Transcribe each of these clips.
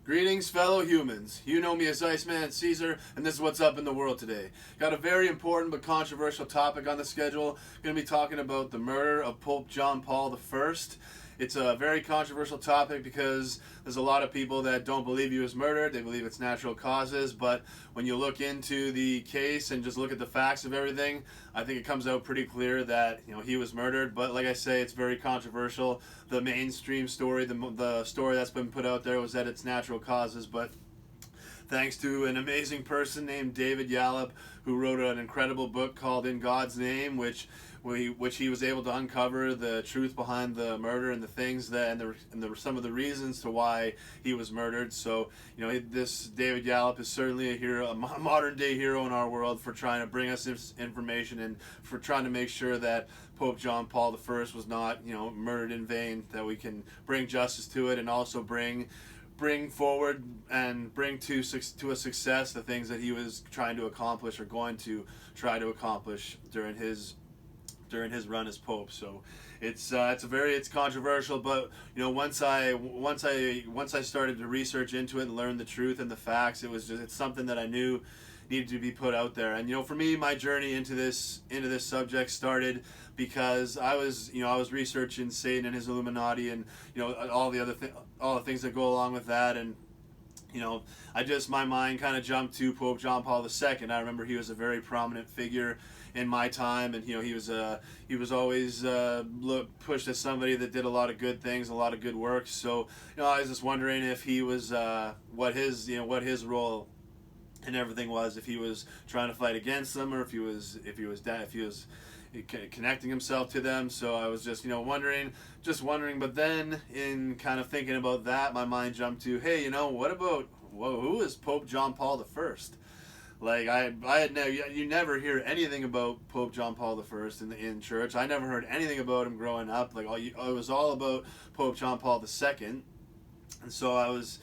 Greetings, fellow humans. You know me as Iceman Caesar, and this is what's up in the world today. Got a very important but controversial topic on the schedule. Going to be talking about the murder of Pope John Paul I. It's a very controversial topic because there's a lot of people that don't believe he was murdered. They believe it's natural causes, but when you look into the case and just look at the facts of everything, I think it comes out pretty clear that he was murdered. But like I say, it's very controversial. The mainstream story, the story that's been put out there was that it's natural causes, but thanks to an amazing person named David Yallop, who wrote an incredible book called In God's Name, which he was able to uncover the truth behind the murder and the things that and some of the reasons to why he was murdered. So this David Yallop is certainly a hero, a modern day hero in our world, for trying to bring us this information and for trying to make sure that Pope John Paul I was not murdered in vain, that we can bring justice to it and also bring forward and bring to a success the things that he was trying to accomplish or going to try to accomplish during his run as Pope. So it's controversial, but once I started to research into it and learn the truth and the facts, it's something that I knew needed to be put out there. And for me, my journey into this subject started because I was researching Satan and his Illuminati and all the things that go along with that, and my mind kind of jumped to Pope John Paul II. I remember he was a very prominent figure in my time, and he was always pushed as somebody that did a lot of good things, a lot of good work. So I was just wondering if he was what his role and everything was, if he was trying to fight against them, or if he was connecting himself to them. So I was just wondering. But then, in kind of thinking about that, my mind jumped to, hey, who is Pope John Paul I? Like you never hear anything about Pope John Paul I in church. I never heard anything about him growing up. Like it was all about Pope John Paul II, and so I was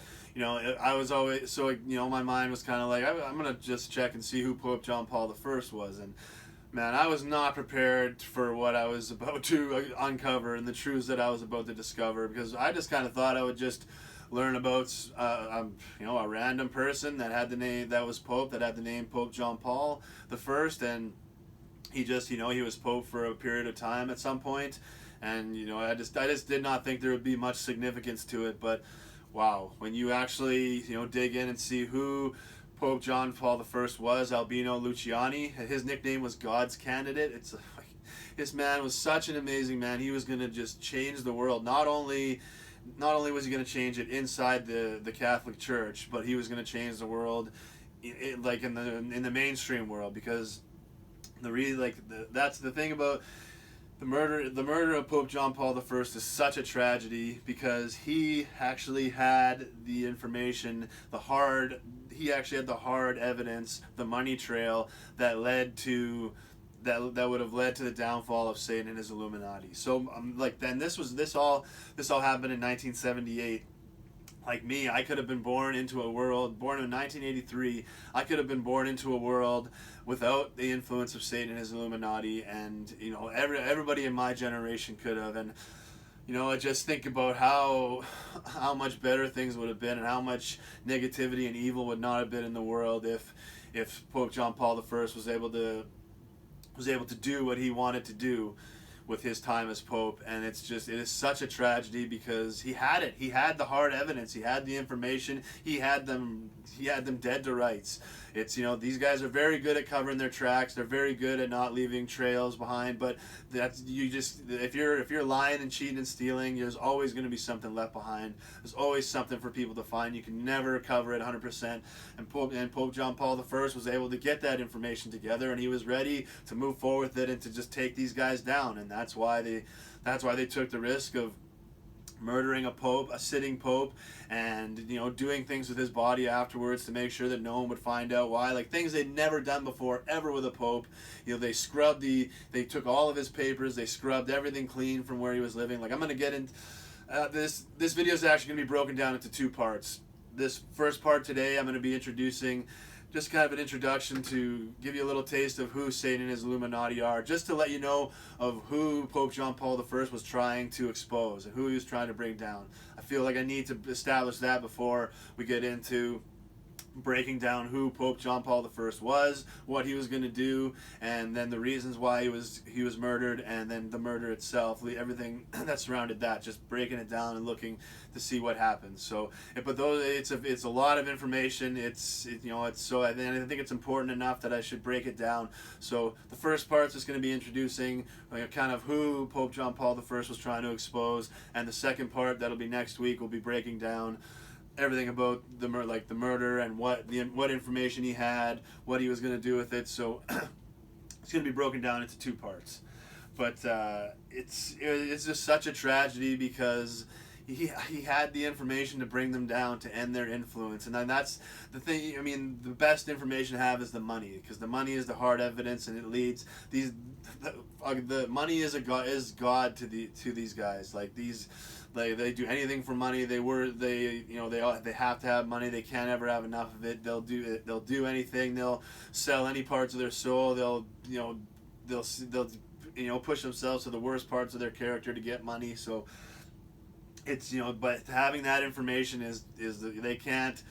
always, so my mind was kind of like, I'm gonna just check and see who Pope John Paul I was. And man, I was not prepared for what I was about to uncover and the truths that I was about to discover, because I just kind of thought I would just learn about a random person that had the name, that was Pope, that had the name Pope John Paul I, and he just he was Pope for a period of time at some point, and I just did not think there would be much significance to it. But wow, when you actually dig in and see who Pope John Paul I was, Albino Luciani, his nickname was God's Candidate. This man was such an amazing man. He was going to just change the world. Not only was he going to change it inside the Catholic Church, but he was going to change the world in the mainstream world, because that's the thing about the murder of Pope John Paul I is such a tragedy, because he actually had the information, he actually had the hard evidence, the money trail that would have led to the downfall of Satan and his Illuminati. So then this all happened in 1978. Like me, I could have been born in 1983. I could have been born into a world without the influence of Satan and his Illuminati, and everybody in my generation could have. And I just think about how much better things would have been, and how much negativity and evil would not have been in the world if Pope John Paul I was able to do what he wanted to do with his time as Pope. And it is such a tragedy, because he had the hard evidence, he had the information, he had them dead to rights. It's these guys are very good at covering their tracks, they're very good at not leaving trails behind, but if you're lying and cheating and stealing, there's always going to be something left behind. There's always something for people to find. You can never cover it 100%. And Pope John Paul I was able to get that information together, and he was ready to move forward with it and to just take these guys down. And that's why they took the risk of murdering a sitting pope, and doing things with his body afterwards to make sure that no one would find out why, like things they'd never done before ever with a pope. They took all of his papers, they scrubbed everything clean from where he was living. Like, I'm gonna get in this video is actually gonna be broken down into two parts. This first part today, I'm gonna be introducing just kind of an introduction to give you a little taste of who Satan and his Illuminati are, just to let you know of who Pope John Paul I was trying to expose and who he was trying to bring down. I feel like I need to establish that before we get into breaking down who Pope John Paul I was, what he was going to do, and then the reasons why he was murdered, and then the murder itself, everything that surrounded that, just breaking it down and looking to see what happens. So, but those it's a lot of information. So I think it's important enough that I should break it down. So the first part is just going to be introducing kind of who Pope John Paul I was trying to expose, and the second part that'll be next week will be breaking down everything about the murder and what information he had, what he was going to do with it. So it's going to be broken down into two parts. But it's just such a tragedy because he had the information to bring them down, to end their influence. And then that's the thing. I mean, the best information to have is the money, because the money is the hard evidence, and it leads the money is God to these guys. Like these. They do anything for money. They have to have money. They can't ever have enough of it. They'll do anything. They'll sell any parts of their soul. They'll push themselves to the worst parts of their character to get money. So it's but having that information is they can't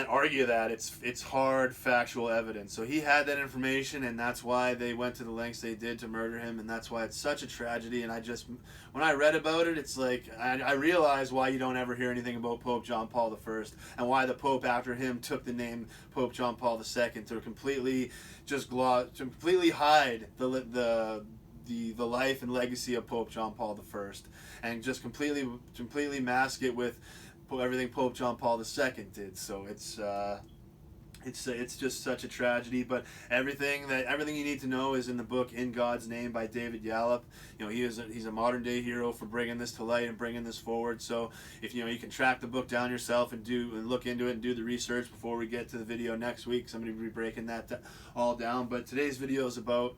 argue that. It's hard factual evidence. So he had that information, and that's why they went to the lengths they did to murder him, and that's why it's such a tragedy. And when I read about it, it's like I realized why you don't ever hear anything about Pope John Paul I, and why the Pope after him took the name Pope John Paul II to completely hide the life and legacy of Pope John Paul I, and just completely mask it with everything Pope John Paul II did. So it's just such a tragedy. But everything you need to know is in the book In God's Name by David Yallop. He's a modern day hero for bringing this to light and bringing this forward. So if you can track the book down yourself and look into it and do the research before we get to the video next week. Somebody will be breaking that all down. But today's video is about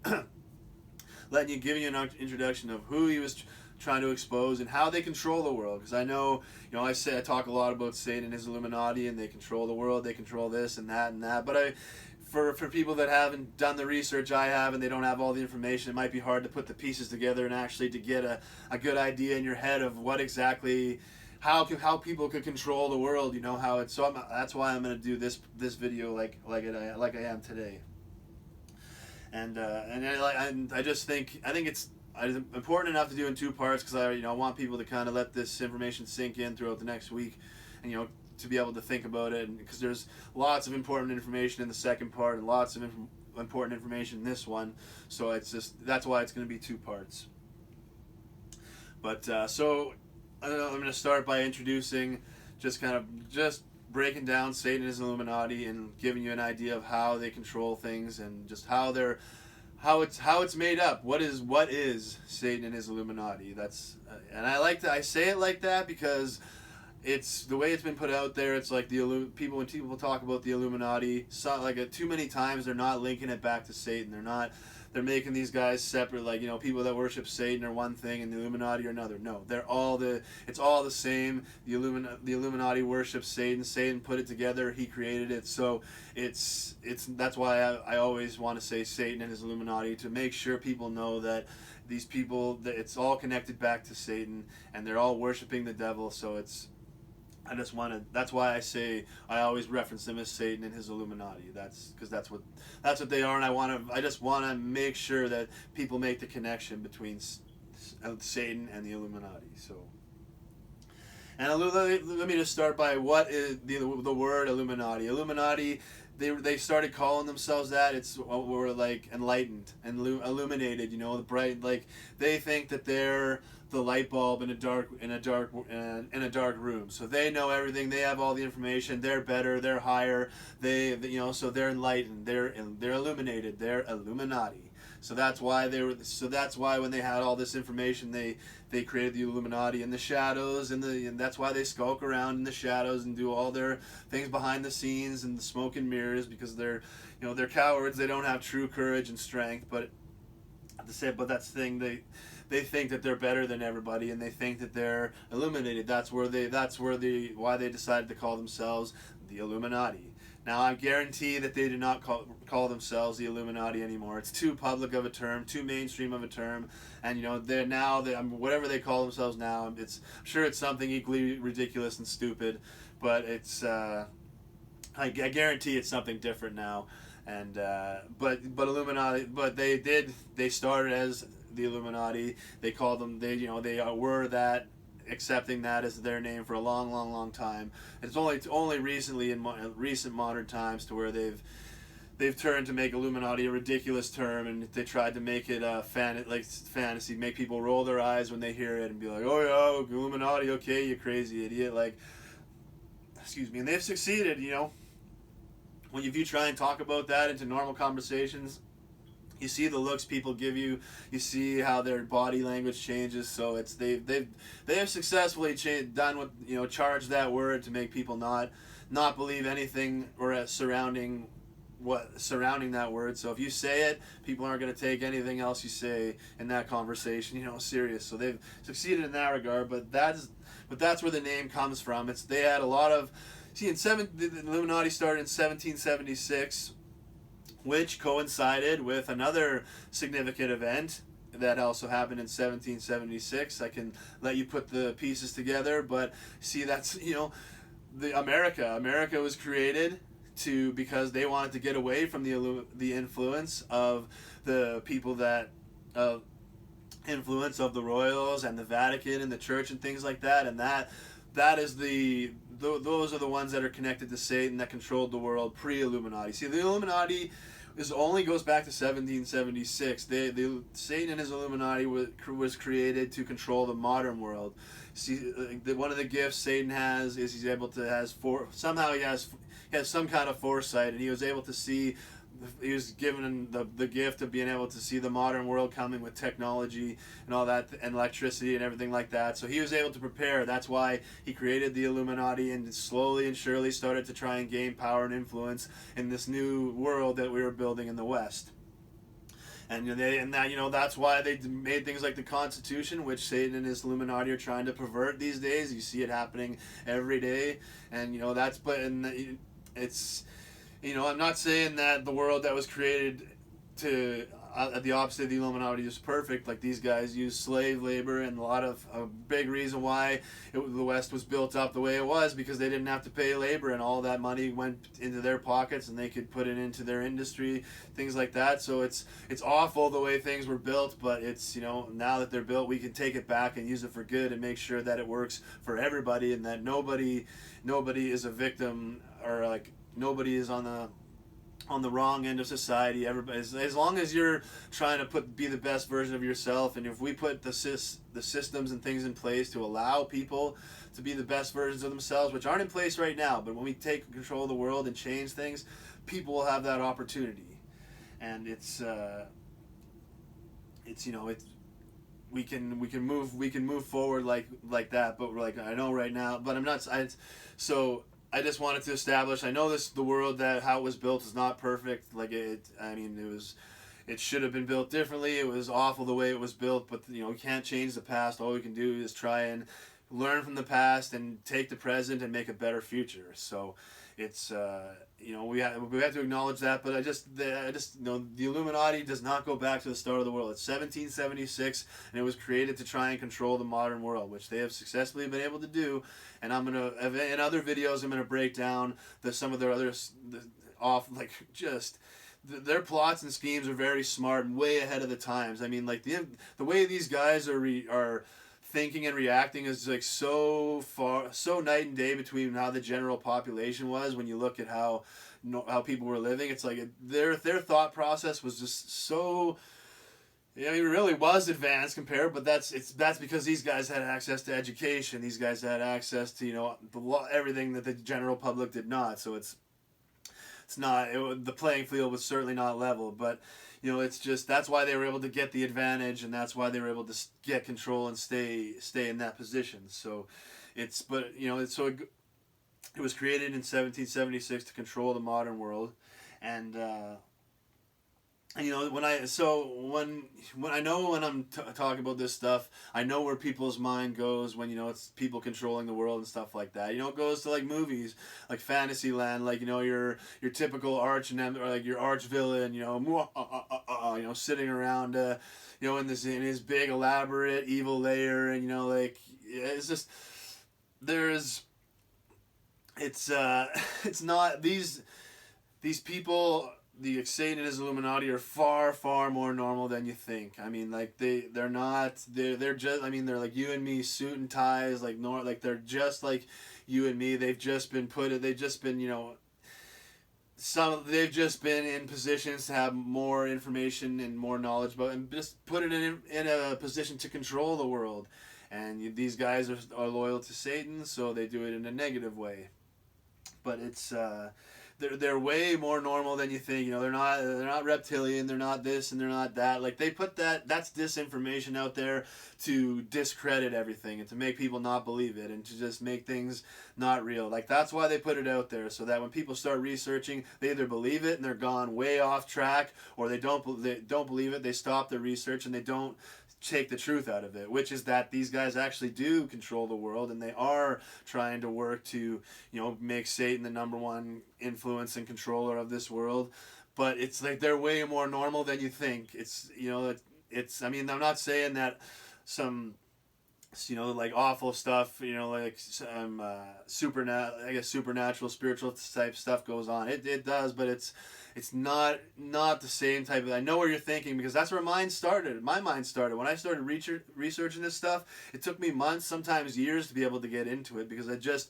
giving you an introduction of who he was trying to expose and how they control the world. Because I know, I talk a lot about Satan and his Illuminati, and they control the world, they control this and that and that. But for people that haven't done the research I have, and they don't have all the information, it might be hard to put the pieces together and actually to get a good idea in your head of what exactly, how people could control the world. How it's. So that's why I'm going to do this video like I am today. And I just think it's important enough to do in two parts, because I want people to kind of let this information sink in throughout the next week, and to be able to think about it, because there's lots of important information in the second part and lots of important information in this one. So that's why it's going to be two parts. But so I'm going to start by introducing, just breaking down Satan and his Illuminati and giving you an idea of how they control things, and just how it's made up. What is Satan and his Illuminati? That's and I say it like that because it's the way it's been put out there. It's like when people talk about the Illuminati, too many times they're not linking it back to Satan. They're making these guys separate, people that worship Satan are one thing and the Illuminati are another. No, it's all the same. The Illuminati worships Satan. Satan put it together. He created it. So that's why I always want to say Satan and his Illuminati, to make sure people know that these people, that it's all connected back to Satan, and they're all worshiping the devil. So that's why I always reference them as Satan and his Illuminati. That's because that's what they are, and I just want to make sure that people make the connection between Satan and the Illuminati. So, and let me just start by what is the word Illuminati. Illuminati, they started calling themselves that. It's we're like enlightened and illuminated. The bright, they think that they're the light bulb in a dark room. So they know everything. They have all the information. They're better. They're higher. So they're enlightened. They're illuminated. They're Illuminati. So that's why when they had all this information, they created the Illuminati in the shadows, and that's why they skulk around in the shadows and do all their things behind the scenes and the smoke and mirrors, because they're cowards. They don't have true courage and strength. But that's the thing. They think that they're better than everybody, and they think that they're illuminated. Why they decided to call themselves the Illuminati. Now I guarantee that they do not call themselves the Illuminati anymore. It's too public of a term, too mainstream of a term, and they're now whatever they call themselves now. I'm sure it's something equally ridiculous and stupid, but it's I guarantee it's something different now. And but Illuminati, but they started as the Illuminati. They called them they were that, accepting that as their name for a long, long, long time. It's only recently in recent modern times to where they've turned to make Illuminati a ridiculous term, and they tried to make it fantasy, make people roll their eyes when they hear it and be like, oh yeah, Illuminati, okay, you crazy idiot, like, excuse me. And they've succeeded. If you try and talk about that into normal conversations, you see the looks people give you. You see how their body language changes. So they have successfully done what charged that word to make people not believe anything or surrounding that word. So if you say it, people aren't going to take anything else you say in that conversation serious. So they've succeeded in that regard. But that's where the name comes from. They had a lot of the Illuminati started in 1776. Which coincided with another significant event that also happened in 1776. I can let you put the pieces together, but see, that's the America was created because they wanted to get away from the influence of the people influence of the royals and the Vatican and the church and things like that, and that is those are the ones that are connected to Satan that controlled the world pre-Illuminati. See, the Illuminati only goes back to 1776. Satan and his Illuminati was created to control the modern world. See, one of the gifts Satan has is he has some kind of foresight, and he was able to see. He was given the gift of being able to see the modern world coming with technology and all that, and electricity and everything like that. So he was able to prepare. That's why he created the Illuminati, and slowly and surely started to try and gain power and influence in this new world that we were building in the West. And that's why they made things like the Constitution, which Satan and his Illuminati are trying to pervert these days. You see it happening every day, and it's. I'm not saying that the world that was created the opposite of the Illuminati is perfect. Like, these guys use slave labor, and a big reason why the West was built up the way it was, because they didn't have to pay labor, and all that money went into their pockets, and they could put it into their industry, things like that. So it's awful the way things were built, but it's now that they're built, we can take it back and use it for good and make sure that it works for everybody, and that nobody is a victim, or like nobody is on the wrong end of society. Everybody, as long as you're trying to be the best version of yourself, and if we put the systems and things in place to allow people to be the best versions of themselves, which aren't in place right now, but when we take control of the world and change things, people will have that opportunity. And we can move forward like that. But I know right now, but I'm not. I just wanted to establish. I know the world how it was built is not perfect. It should have been built differently. It was awful the way it was built. But we can't change the past. All we can do is try and learn from the past and take the present and make a better future. So it's we have to acknowledge that. But I just the Illuminati does not go back to the start of the world. It's 1776, and it was created to try and control the modern world, which they have successfully been able to do. And in other videos, I'm gonna break down some of their other their plots and schemes are very smart and way ahead of the times. I mean, like the way these guys are thinking and reacting is like so night and day between how the general population was. When you look at how people were living, it's like their thought process was just so. It really was advanced compared, but that's because these guys had access to education. These guys had access to everything that the general public did not. So the playing field was certainly not level. But it's just that's why they were able to get the advantage, and that's why they were able to get control and stay in that position. So it was created in 1776 to control the modern world, and you know, when I know when I'm talking about this stuff, I know where people's mind goes when, you know, it's people controlling the world and stuff like that. You know, it goes to like movies, like Fantasyland, like, you know, your typical or like your arch villain, you know, you know, sitting around, you know, in his big elaborate evil lair, and, you know, like, it's just there's it's it's not these people, the Satan and his Illuminati, are far, far more normal than you think. I mean, like, they're just, I mean, they're like you and me, suit and ties, like like they're just like you and me. They've just been, you know, they've just been in positions to have more information and more knowledge about, and just put it in a position to control the world. And these guys are loyal to Satan, so they do it in a negative way. But it's they're way more normal than you think. You know, they're not reptilian. They're not this and they're not that. Like, they put that's disinformation out there to discredit everything and to make people not believe it and to just make things not real. Like, that's why they put it out there, so that when people start researching, they either believe it and they're gone way off track, or they don't believe it. They stop the research and they don't take the truth out of it, which is that these guys actually do control the world, and they are trying to work to, you know, make Satan the number one influence and controller of this world. But it's like they're way more normal than you think. It's, you know, it's, I mean, I'm not saying that some, you know, like awful stuff, you know, like some supernatural spiritual type stuff goes on. It does, but it's not the same type of. I know where you're thinking, because that's where mine started. My mind started when I started researching this stuff. It took me months, sometimes years, to be able to get into it, because I just,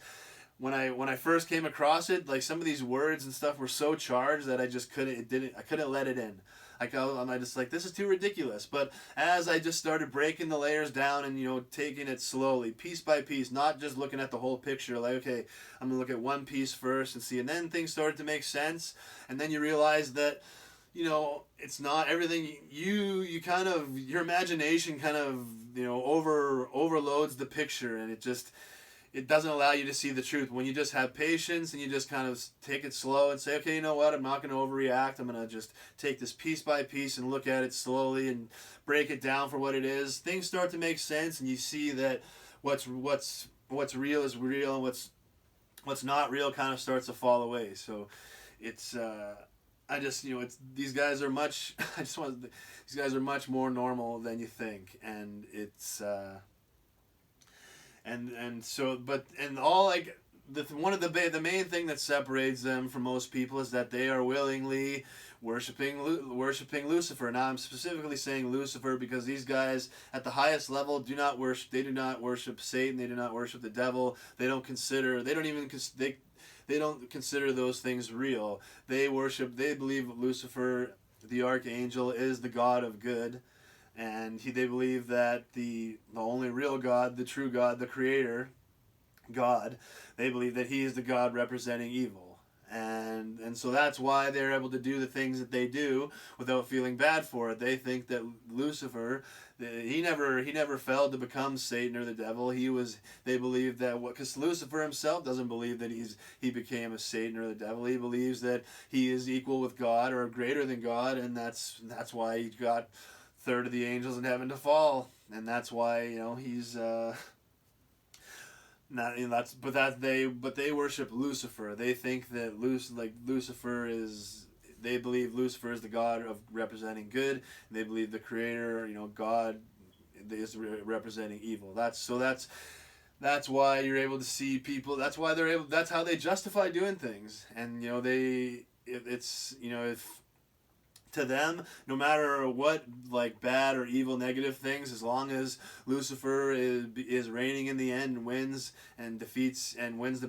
when I first came across it, like, some of these words and stuff were so charged that I just I couldn't let it in. I just like, this is too ridiculous. But as I just started breaking the layers down and, you know, taking it slowly, piece by piece, not just looking at the whole picture, like, okay, I'm gonna look at one piece first and see, and then things started to make sense, and then you realize that, you know, it's not everything. You kind of, your imagination kind of, you know, overloads the picture, and it doesn't allow you to see the truth. When you just have patience and you just kind of take it slow and say, okay, you know what, I'm not going to overreact. I'm going to just take this piece by piece and look at it slowly and break it down for what it is. Things start to make sense, and you see that what's real is real, and what's not real kind of starts to fall away. So it's I just, you know, it's, these guys are much these guys are much more normal than you think, and it's and so, but, and all, like, one of the main thing that separates them from most people is that they are willingly worshiping Lucifer. Now, I'm specifically saying Lucifer because these guys at the highest level do not worship Satan. They do not worship the devil. They don't consider those things real. They believe Lucifer, the archangel, is the god of good, and they believe that the only real God, the true God, the creator God, they believe that he is the God representing evil. And so that's why they're able to do the things that they do without feeling bad for it. They think that Lucifer, he never fell to become Satan or the devil. They believe that because Lucifer himself doesn't believe that he became a Satan or the devil. He believes that he is equal with God or greater than God, and that's why he got third of the angels in heaven to fall, and that's why, you know, he's not, you know, but they worship Lucifer. They think that Lucifer is, they believe Lucifer is the god of representing good, and they believe the creator, you know, God, is representing evil. That's why you're able to see people. That's how they justify doing things, and, you know, it's, you know, if to them, no matter what, like, bad or evil, negative things, as long as Lucifer is reigning in the end and wins and defeats and wins the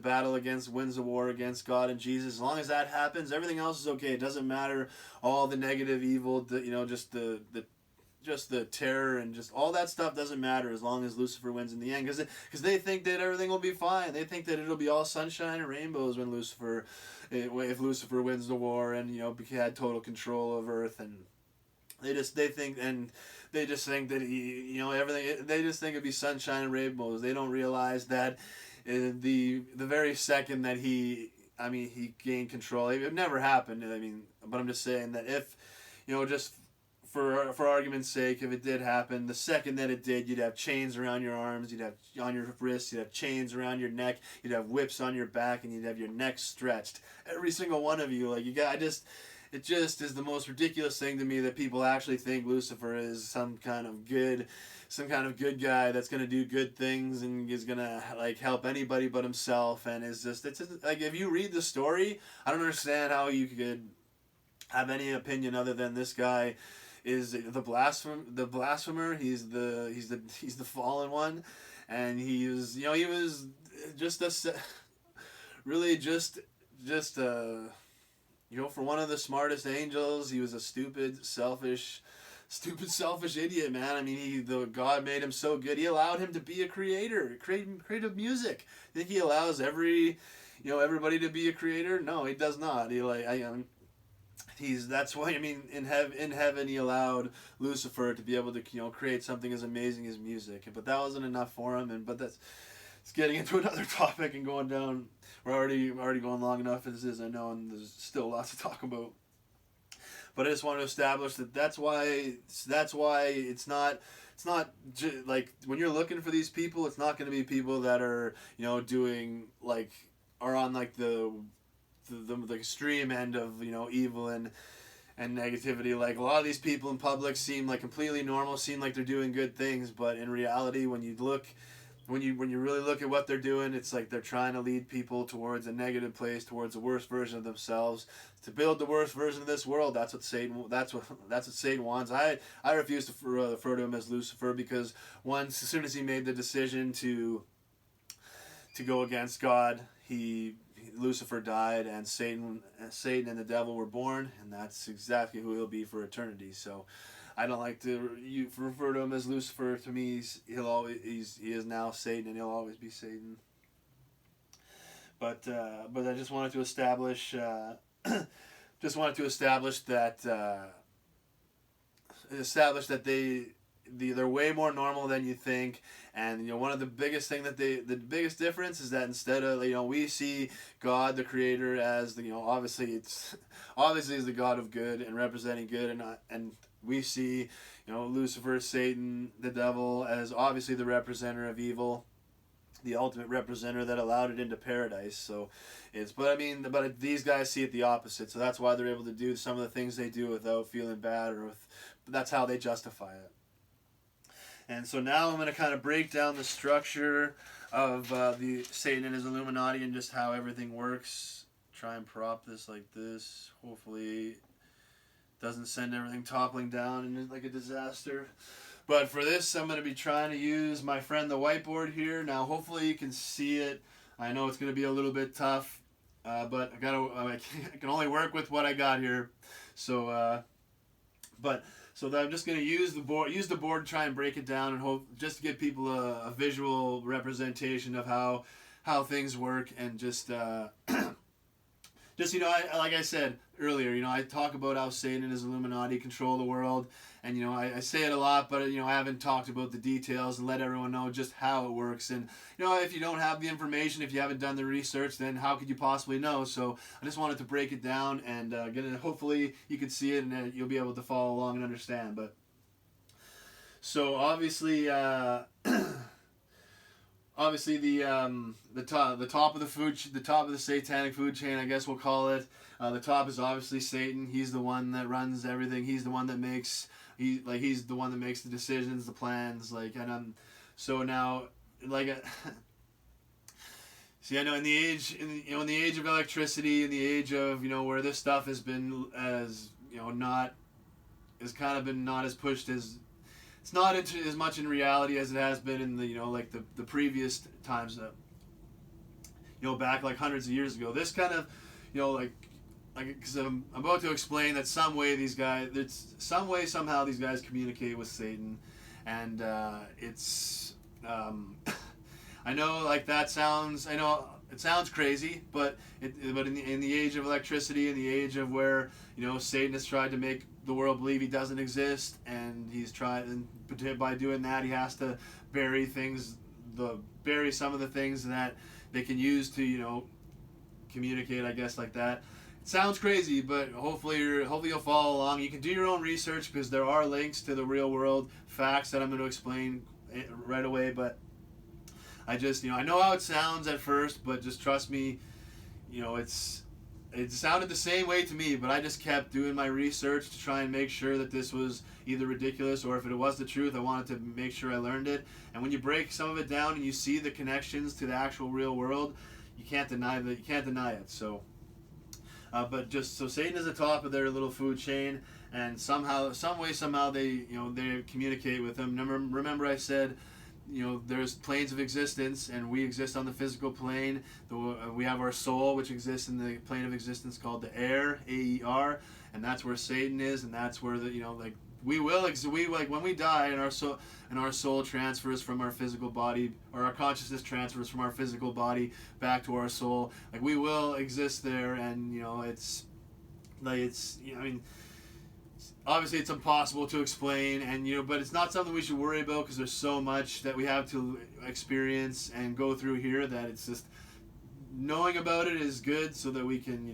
war against God and Jesus, as long as that happens, everything else is okay. It doesn't matter all the negative, evil, you know, just the terror and just all that stuff doesn't matter as long as Lucifer wins in the end, because they think that everything will be fine. They think that it'll be all sunshine and rainbows when if Lucifer wins the war and, you know, had total control of Earth, and they just think that you know, everything. They just think it'd be sunshine and rainbows. They don't realize that the very second that he gained control, it never happened. I mean, but I'm just saying that if, just for argument's sake, if it did happen, the second that it did, you'd have chains around your arms, you'd have on your wrists, you'd have chains around your neck, you'd have whips on your back, and you'd have your neck stretched. Every single one of you, like it just is the most ridiculous thing to me that people actually think Lucifer is some kind of good guy that's gonna do good things and is gonna like help anybody but himself, and it's just like if you read the story, I don't understand how you could have any opinion other than this guy is the blasphemer. He's the fallen one, and he was just really just for one of the smartest angels. He was a stupid selfish idiot, man. I mean, God made him so good. He allowed him to be a creator, creative music. I think he allows everybody to be a creator. No, he does not. That's why, I mean, in heaven he allowed Lucifer to be able to create something as amazing as music, but that wasn't enough for him. But it's getting into another topic and going down. We're already going long enough as is, I know, and there's still lots to talk about. But I just want to establish that's why it's not like when you're looking for these people, it's not going to be people that are are on like the extreme end of evil and negativity. Like a lot of these people in public seem like completely normal, seem like they're doing good things, but in reality, when you really look at what they're doing, it's like they're trying to lead people towards a negative place, towards the worst version of themselves, to build the worst version of this world. That's what Satan wants. I refuse to refer to him as Lucifer, because as soon as he made the decision to go against God, Lucifer died, and Satan and the devil were born, and that's exactly who he'll be for eternity. So I don't like to refer to him as Lucifer. To me, he is now Satan, and he'll always be Satan. But I just wanted to establish that they're way more normal than you think. And one of the biggest the biggest difference is that instead of we see God the Creator as obviously is the God of good and representing good, and we see Lucifer, Satan, the devil as obviously the representative of evil, the ultimate representative that allowed it into paradise. So but these guys see it the opposite. So that's why they're able to do some of the things they do without feeling bad, but that's how they justify it. And so now I'm going to kind of break down the structure of the Satan and his Illuminati and just how everything works. Try and prop this like this. Hopefully it doesn't send everything toppling down and like a disaster. But for this, I'm going to be trying to use my friend the whiteboard here. Now hopefully you can see it. I know it's going to be a little bit tough, but I can only work with what I got here. So I'm just going to use the board to try and break it down, and hope just to give people a visual representation of how things work, and just like I said earlier, I talk about how Satan and his Illuminati control the world, and I say it a lot, but I haven't talked about the details and let everyone know just how it works. And if you don't have the information, if you haven't done the research, then how could you possibly know? So I just wanted to break it down and hopefully you can see it, and you'll be able to follow along and understand. But so obviously the top of the satanic food chain, I guess we'll call it. The top is obviously Satan. He's the one that runs everything. He's the one that makes he's the one that makes the decisions, the plans. So now see, I know in the age of electricity, in the age of where this stuff has been not as pushed as. It's not as much in reality as it has been in the previous times that back like hundreds of years ago. This kind of because I'm about to explain that somehow these guys communicate with Satan, and it's I know it sounds crazy, but in the age of electricity, in the age of where Satan has tried to make the world believe he doesn't exist, and by doing that he has to bury some of the things that they can use to communicate, I guess, like that. sounds crazy, but hopefully you'll follow along. You can do your own research because there are links to the real world facts that I'm going to explain right away. But I just, I know how it sounds at first, but just trust me, it sounded the same way to me, but I just kept doing my research to try and make sure that this was either ridiculous or if it was the truth, I wanted to make sure I learned it. And when you break some of it down and you see the connections to the actual real world, you can't deny that. You can't deny it. So, but just so Satan is the top of their little food chain, and somehow, they they communicate with him. Remember, I said, there's planes of existence, and we exist on the physical plane. We have our soul, which exists in the plane of existence called the air, A-E-R, and that's where Satan is, and that's where we when we die, and our soul transfers from our physical body, or our consciousness transfers from our physical body back to our soul. Like, we will exist there, and obviously it's impossible to explain, and but it's not something we should worry about because there's so much that we have to experience and go through here that it's just knowing about it is good so that we can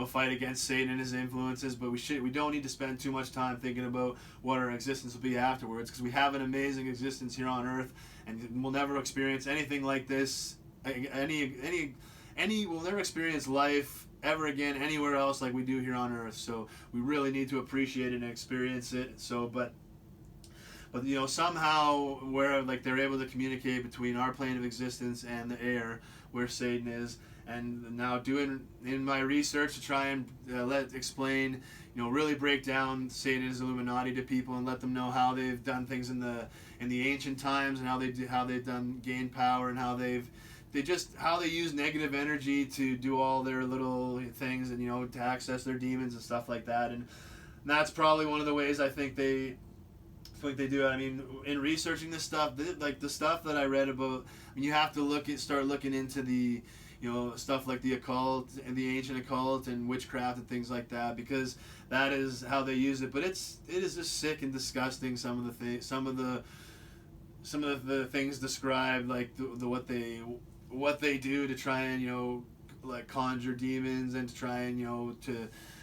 fight against Satan and his influences. But we don't need to spend too much time thinking about what our existence will be afterwards, because we have an amazing existence here on Earth, and we'll never experience anything like this. We'll never experience life ever again anywhere else like we do here on Earth. So we really need to appreciate it and experience it. So but somehow where they're able to communicate between our plane of existence and the air where Satan is. And now doing in my research to try and explain, really break down Satan and his Illuminati to people and let them know how they've done things in the ancient times, and how they've gained power, and how they use negative energy to do all their little things, and to access their demons and stuff like that. And that's probably one of the ways I think they do it. I mean, in researching this stuff, the stuff that I read about, you have to start looking into the stuff like the occult and the ancient occult and witchcraft and things like that, because that is how they use it. But it is just sick and disgusting, some of the things described, like what they do to try and conjure demons, and to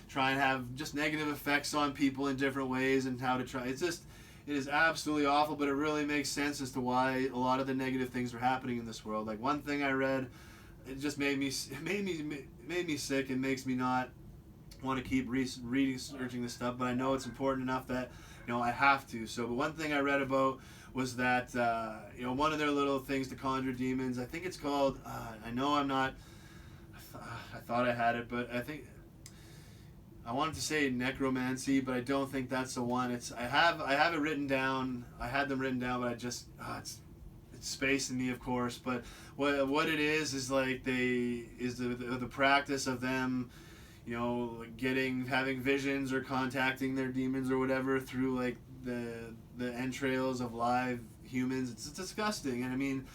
try and have just negative effects on people in different ways, and how to try. It is absolutely awful, but it really makes sense as to why a lot of the negative things are happening in this world. Like, one thing I read, it just made me sick, and makes me not want to keep researching this stuff, but I know it's important enough that I have to. So, but one thing I read about was that one of their little things to conjure demons, I think it's called, I thought I had it, but I wanted to say necromancy, but I don't think that's the one. I have it written down. I had them written down, but it's spacing me, of course. But what it is the practice of them, having visions or contacting their demons or whatever through the entrails of live humans. It's disgusting, and I mean,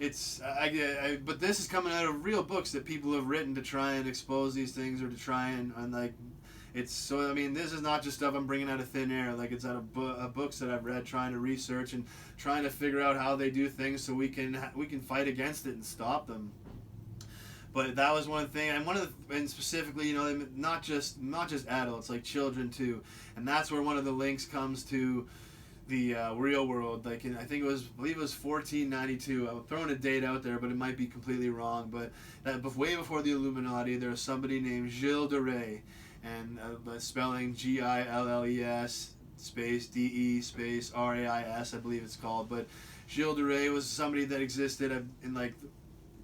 but this is coming out of real books that people have written to try and expose these things, or to try and this is not just stuff I'm bringing out of thin air. It's out of books that I've read, trying to research and trying to figure out how they do things so we can fight against it and stop them. But that was one thing, and specifically, not just adults, like children too, and that's where one of the links comes to the real world. I believe it was 1492. I'm throwing a date out there, but it might be completely wrong. But way before the Illuminati, there was somebody named Gilles de Rais, and spelling Gilles space DE space RAIS, I believe it's called. But Gilles de Rais was somebody that existed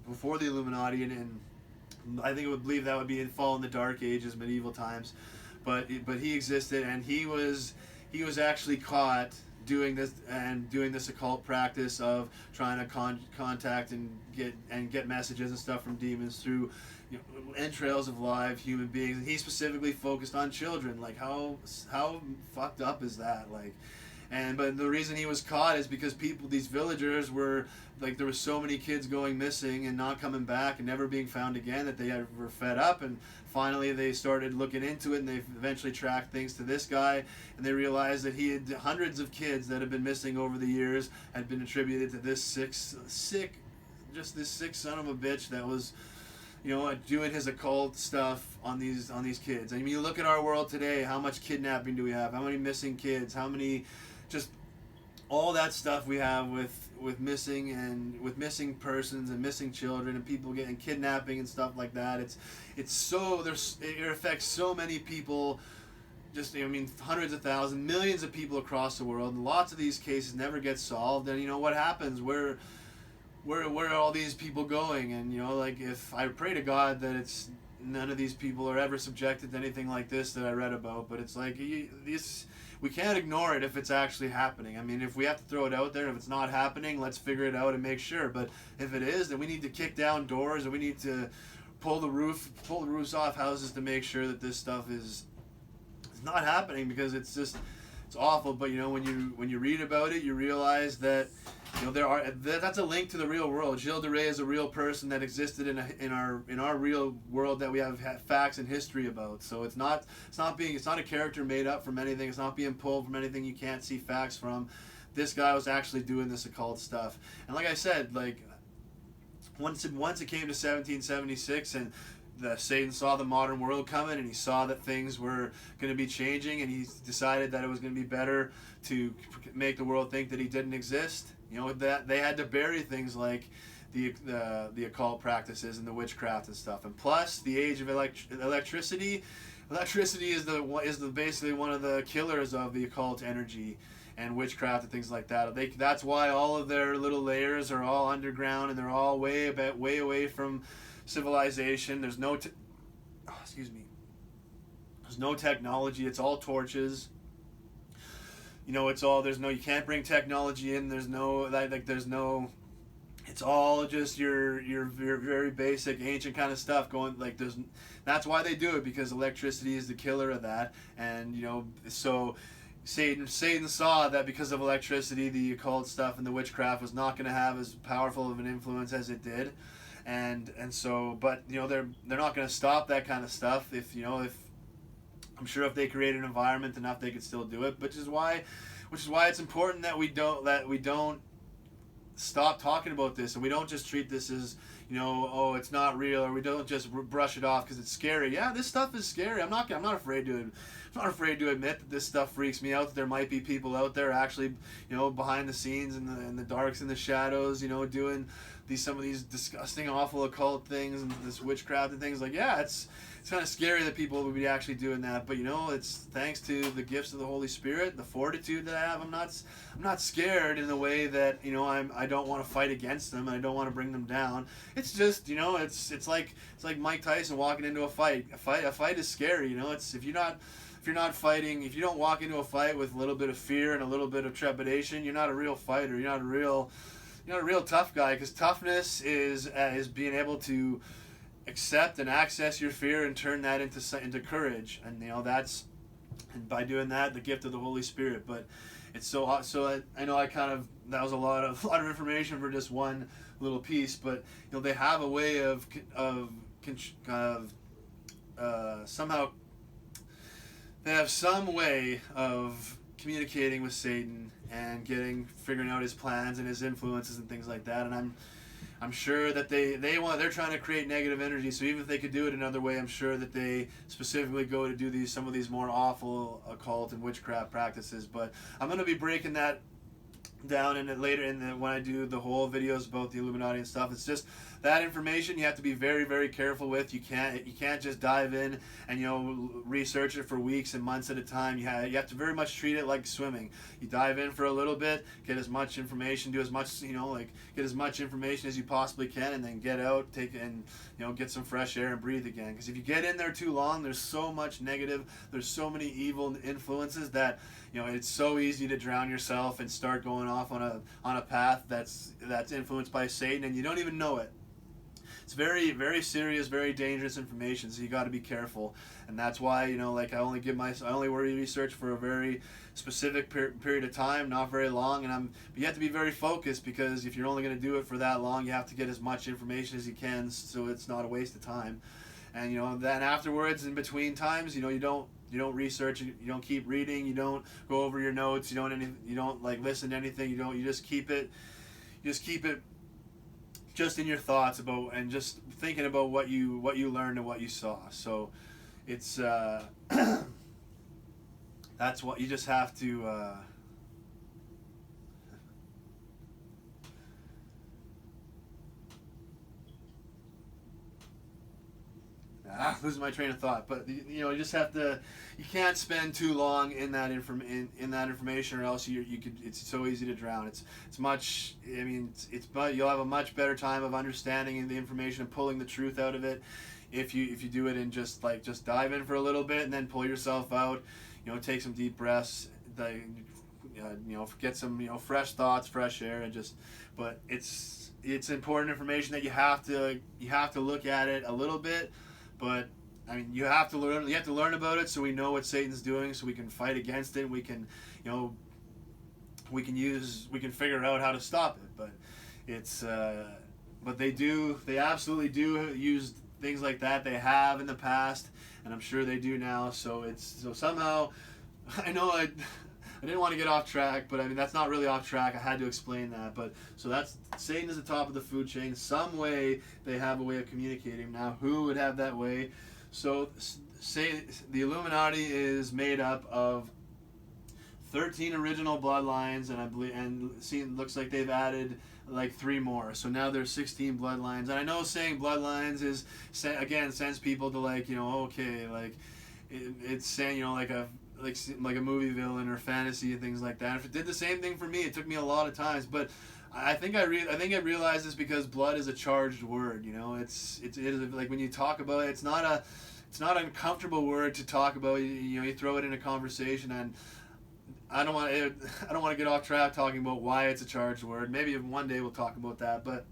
before the Illuminati, and I think believe that would be in Fall in the Dark Ages, medieval times. But he existed, and he was actually caught doing this occult practice of trying to contact and get messages and stuff from demons through entrails of live human beings. And he specifically focused on children. How fucked up is that? But the reason he was caught is because these villagers were there were so many kids going missing and not coming back and never being found again, that they were fed up, and finally they started looking into it, and they eventually tracked things to this guy, and they realized that he had hundreds of kids that had been missing over the years, had been attributed to this sick son of a bitch that was doing his occult stuff on these kids. I mean, you look at our world today. How much kidnapping do we have? How many missing kids? How many, just all that stuff we have with missing persons and missing children and people getting kidnapping and stuff like that. It affects so many people. Just, I mean, hundreds of thousands, millions of people across the world, and lots of these cases never get solved. And what happens? Where are all these people going? And like, if I pray to God that it's none of these people are ever subjected to anything like this that I read about. But it's like we can't ignore it if it's actually happening. I mean, if we have to throw it out there, if it's not happening, let's figure it out and make sure. But if it is, then we need to kick down doors and we need to pull the roofs off houses to make sure that this stuff is not happening, because it's awful. But when you read about it, you realize that that's a link to the real world. Gilles de Rais is a real person that existed in our real world that we have facts and history about. So it's not a character made up from anything. It's not being pulled from anything you can't see facts from. This guy was actually doing this occult stuff. And like I said, like once it came to 1776 and Satan saw the modern world coming, and he saw that things were going to be changing, and he decided that it was going to be better to make the world think that he didn't exist. That they had to bury things like the occult practices and the witchcraft and stuff. And plus, the age of electricity. Electricity is basically one of the killers of the occult energy and witchcraft and things like that. That's why all of their little layers are all underground, and they're all way away from civilization. There's no technology. It's all torches. You can't bring technology in. It's all just your very basic ancient kind of stuff going. That's why they do it, because electricity is the killer of that. And so Satan saw that because of electricity, the occult stuff and the witchcraft was not going to have as powerful of an influence as it did. And so, but they're not going to stop that kind of stuff. If I'm sure if they create an environment enough, they could still do it. Which is why it's important that we don't stop talking about this, and we don't just treat this as it's not real, or we don't just brush it off because it's scary. Yeah, this stuff is scary. I'm not afraid to admit that this stuff freaks me out. That there might be people out there actually behind the scenes in the darks and the shadows, doing some of these disgusting, awful occult things and this witchcraft and things. Like, yeah, it's kind of scary that people would be actually doing that. But it's thanks to the gifts of the Holy Spirit, the fortitude that I have. I'm not scared in the way that I don't want to fight against them, and I don't want to bring them down. It's just it's like Mike Tyson walking into a fight. A fight is scary. If you're not fighting, if you don't walk into a fight with a little bit of fear and a little bit of trepidation, you're not a real fighter. You're not a real tough guy, because toughness is being able to accept and access your fear and turn that into courage. And and by doing that, the gift of the Holy Spirit. But it's so I know that was a lot of information for just one little piece. But they have a way of somehow they have some way of communicating with Satan and figuring out his plans and his influences and things like that. And I'm sure that they're trying to create negative energy. So even if they could do it another way, I'm sure that they specifically go to do some of these more awful occult and witchcraft practices. But I'm going to be breaking that down later when I do the whole videos about the Illuminati and stuff. It's just that information you have to be very, very careful with. You can't just dive in and research it for weeks and months at a time. You have to very much treat it like swimming. You dive in for a little bit, get as much information, do as much get as much information as you possibly can, and then get out, get some fresh air and breathe again. Because if you get in there too long, there's so much negative, there's so many evil influences that it's so easy to drown yourself and start going off on a path that's influenced by Satan, and you don't even know it. It's very, very serious, very dangerous information, so you got to be careful. And that's why I only research for a very specific period of time, not very long. But you have to be very focused, because if you're only going to do it for that long, you have to get as much information as you can, so it's not a waste of time. And then afterwards, in between times, you don't research, you don't keep reading, you don't go over your notes, you don't listen to anything, you just keep it just in your thoughts about and just thinking about what you learned and what you saw. So it's that's what you just have to. Losing my train of thought, but you just have to. You can't spend too long in that in that information, or else you could. It's so easy to drown. It's much. I mean, you'll have a much better time of understanding the information and pulling the truth out of it, if you do it and just dive in for a little bit and then pull yourself out. Take some deep breaths. Get some fresh thoughts, fresh air, and just. But it's important information that you have to look at it a little bit. But I mean, you have to learn about it so we know what Satan's doing, so we can fight against it. We can, we can figure out how to stop it. But it's, but they absolutely do use things like that. They have in the past, and I'm sure they do now. So somehow, I know I didn't want to get off track, but I mean, that's not really off track. I had to explain that. But so that's Satan is the top of the food chain. Some way they have a way of communicating. Now, who would have that way? So say the Illuminati is made up of 13 original bloodlines, and I believe, and it looks like they've added like 3 more. So now there's 16 bloodlines. And I know saying bloodlines is again sends people to okay, like it's saying like a movie villain or fantasy and things like that. If it did the same thing for me, it took me a lot of times, but I think I realized this because blood is a charged word. It is like when you talk about it, it's not an uncomfortable word to talk about. You throw it in a conversation, and I don't want to get off track talking about why it's a charged word. Maybe one day we'll talk about that, but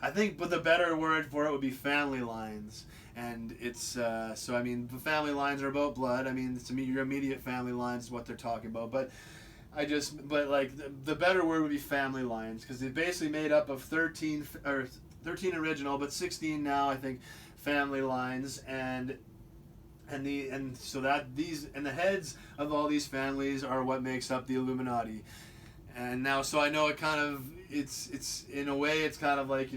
I think the better word for it would be family lines. And it's so I mean the family lines are about blood. I mean it's your immediate family lines is what they're talking about. But the better word would be family lines, because they're basically made up of 13 original, but 16 now I think family lines, and the heads of all these families are what makes up the Illuminati. And now, so I know it kind of it's in a way it's kind of like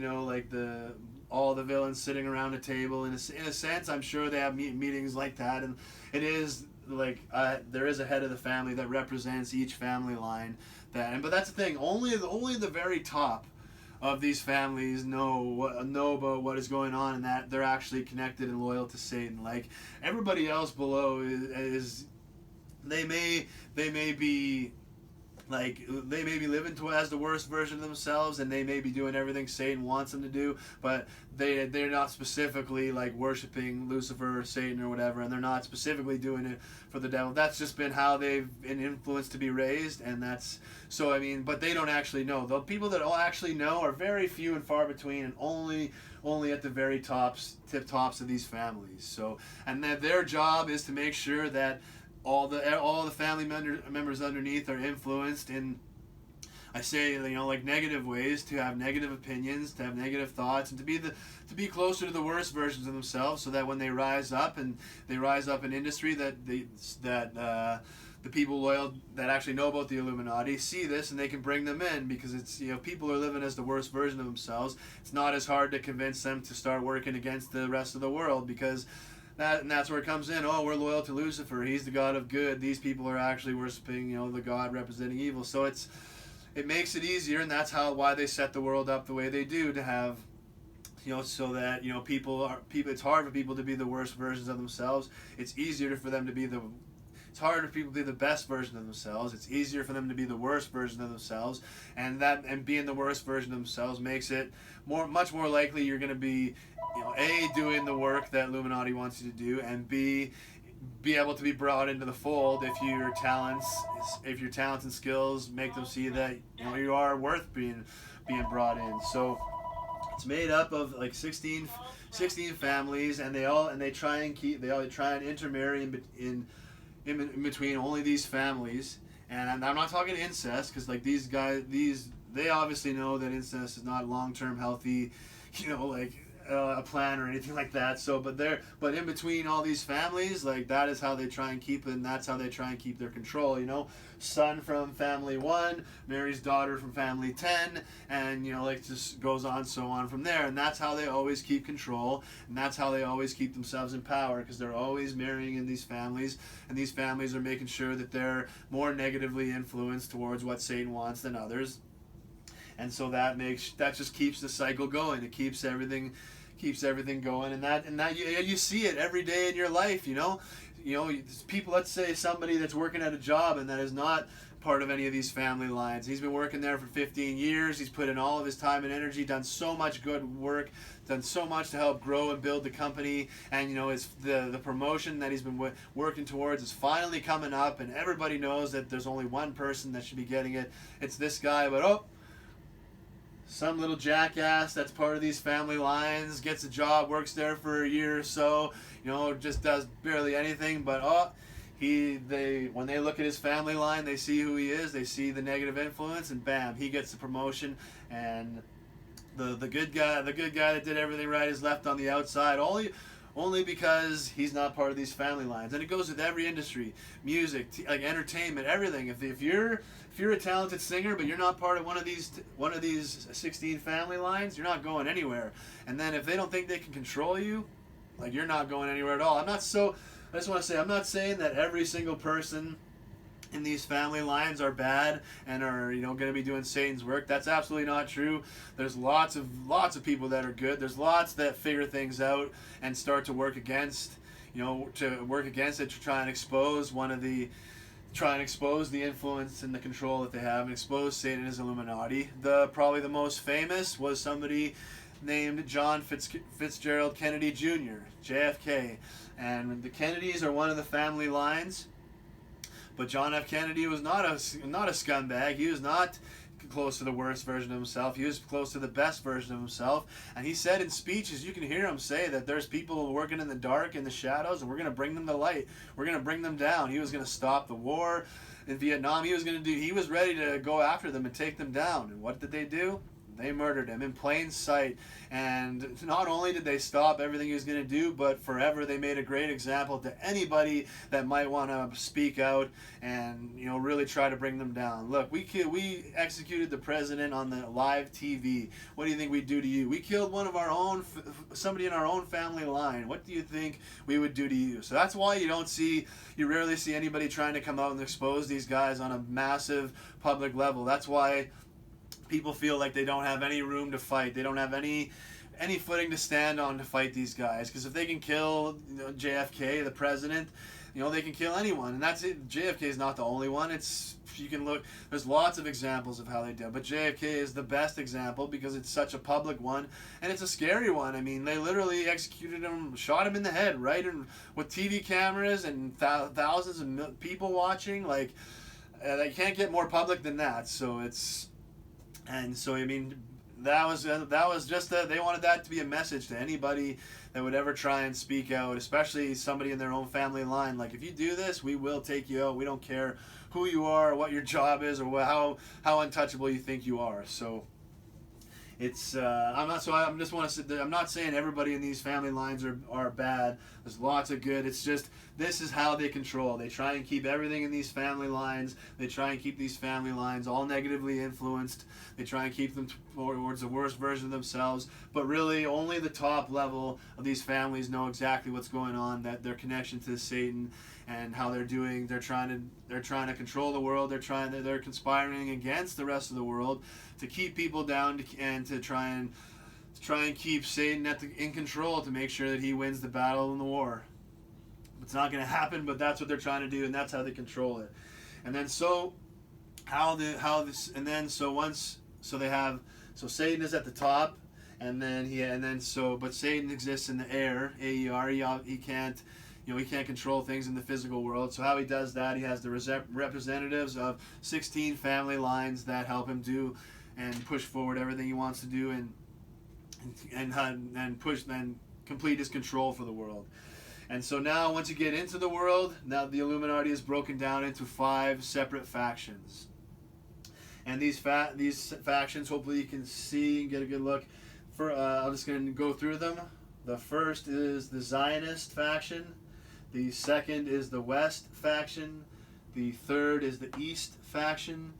all the villains sitting around a table. In a sense, I'm sure they have meetings like that, and it is like there is a head of the family that represents each family line. But that's the thing. Only the very top of these families know about what is going on, and that they're actually connected and loyal to Satan. Like everybody else below is they may be. Like, they may be living as the worst version of themselves, and they may be doing everything Satan wants them to do, but they're not specifically, worshiping Lucifer or Satan or whatever, and they're not specifically doing it for the devil. That's just been how they've been influenced to be raised, and that's... So, I mean, but they don't actually know. The people that all actually know are very few and far between, and only at the very tip tops of these families. So, and their job is to make sure that all the family members underneath are influenced in, I say, negative ways, to have negative opinions, to have negative thoughts, and to be closer to the worst versions of themselves, so that when they rise up in industry, that the people loyal that actually know about the Illuminati see this and they can bring them in, because it's people are living as the worst version of themselves. It's not as hard to convince them to start working against the rest of the world, because that's where it comes in. Oh, we're loyal to Lucifer. He's the god of good. These people are actually worshiping, the god representing evil. So it makes it easier, and that's why they set the world up the way they do, to have, so that people. It's hard for people to be the worst versions of themselves. It's easier for them to be It's harder for people to be the best version of themselves. It's easier for them to be the worst version of themselves, and being the worst version of themselves makes it much more likely you're going to be, A, doing the work that Illuminati wants you to do, and B, be able to be brought into the fold if your talents and skills make them see that you are worth being brought in. So it's made up of 16 families, and they try and intermarry in between only these families. And I'm not talking incest, because these guys, they obviously know that incest is not long-term healthy, a plan or anything like that. So, but in between all these families, like that is how they try and keep it, and that's how they try and keep their control. You know, son from family 1 marries daughter from family 10, and you know, like just goes on so on from there. And that's how they always keep control, and that's how they always keep themselves in power, because they're always marrying in these families, and these families are making sure that they're more negatively influenced towards what Satan wants than others. And so that just keeps the cycle going. It keeps everything going, and that you see it every day in your life. You know, people. Let's say somebody that's working at a job and that is not part of any of these family lines. He's been working there for 15 years. He's put in all of his time and energy, done so much good work, done so much to help grow and build the company. And you know, the promotion that he's been working towards is finally coming up, and everybody knows that there's only one person that should be getting it. It's this guy, but some little jackass that's part of these family lines gets a job, works there for a year or so, you know, just does barely anything, but when they look at his family line, they see who he is, they see the negative influence, and bam, he gets the promotion, and the good guy that did everything right is left on the outside, only because he's not part of these family lines. And it goes with every industry, music, like entertainment, everything. If you're a talented singer, but you're not part of one of these 16 family lines, you're not going anywhere. And then if they don't think they can control you, like, you're not going anywhere at all. I just want to say, I'm not saying that every single person in these family lines are bad and are, you know, going to be doing Satan's work. That's absolutely not true. There's lots of people that are good. There's lots that figure things out and start to work against, you know, to try and expose the influence and the control that they have, and expose Satan as Illuminati. Probably the most famous was somebody named John Fitzgerald Kennedy Jr., JFK. And the Kennedys are one of the family lines. But John F. Kennedy was not a scumbag. He was not close to the worst version of himself. He was close to the best version of himself. And he said in speeches, you can hear him say that there's people working in the dark, in the shadows, and we're going to bring them to light. We're going to bring them down. He was going to stop the war in Vietnam. He was ready to go after them and take them down. And what did they do? They murdered him in plain sight. And not only did they stop everything he was going to do, but forever they made a great example to anybody that might want to speak out and, you know, really try to bring them down. Look, we executed the president on the live TV. What do you think we'd do to you? We killed one of our own, somebody in our own family line. What do you think we would do to you? So that's why you rarely see anybody trying to come out and expose these guys on a massive public level. That's why people feel like they don't have any room to fight. They don't have any footing to stand on to fight these guys. Because if they can kill, you know, JFK, the president, you know, they can kill anyone. And that's it. JFK is not the only one. You can look. There's lots of examples of how they did. But JFK is the best example because it's such a public one, and it's a scary one. I mean, they literally executed him, shot him in the head, right? And with TV cameras and thousands of people watching, like, they can't get more public than that. So I mean, that was just they wanted that to be a message to anybody that would ever try and speak out, especially somebody in their own family line. Like, if you do this, we will take you out. We don't care who you are, or what your job is, or how untouchable you think you are. So it's I'm not saying everybody in these family lines are bad. There's lots of good. It's just, this is how they control. They try and keep everything in these family lines. They try and keep these family lines all negatively influenced. They try and keep them towards the worst version of themselves. But really, only the top level of these families know exactly what's going on, that their connection to Satan and how they're doing. They're trying to control the world. They're conspiring against the rest of the world to keep people down and to try and keep Satan in control, to make sure that he wins the battle in the war. It's not going to happen, but that's what they're trying to do, and that's how they control it. And then so Satan is at the top, but Satan exists in the air, AER. He can't control things in the physical world. So how he does that, he has the representatives of 16 family lines that help him do and push forward everything he wants to do, and push and complete his control for the world. And so now, once you get into the world, now the Illuminati is broken down into 5 separate factions. And these factions, hopefully you can see and get a good look. I'm just going to go through them. The first is the Zionist faction. The second is the West faction. The third is the East faction.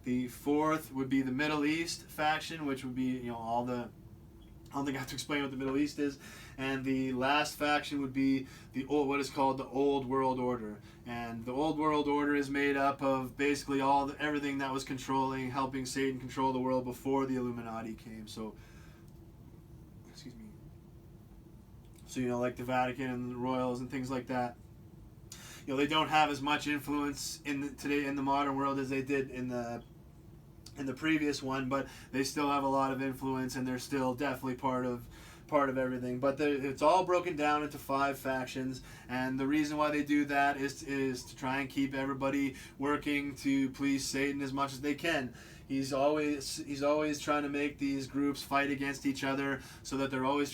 The fourth would be the Middle East faction, which would be, all the... I don't think I have to explain what the Middle East is. And the last faction would be what is called the Old World Order. And the Old World Order is made up of basically everything that was helping Satan control the world before the Illuminati came. So, excuse me. So, like the Vatican and the royals and things like that. They don't have as much influence today in the modern world as they did in the previous one, but they still have a lot of influence, and they're still definitely part of everything. But it's all broken down into 5 factions, and the reason why they do that is to try and keep everybody working to please Satan as much as they can. He's always trying to make these groups fight against each other, so that they're always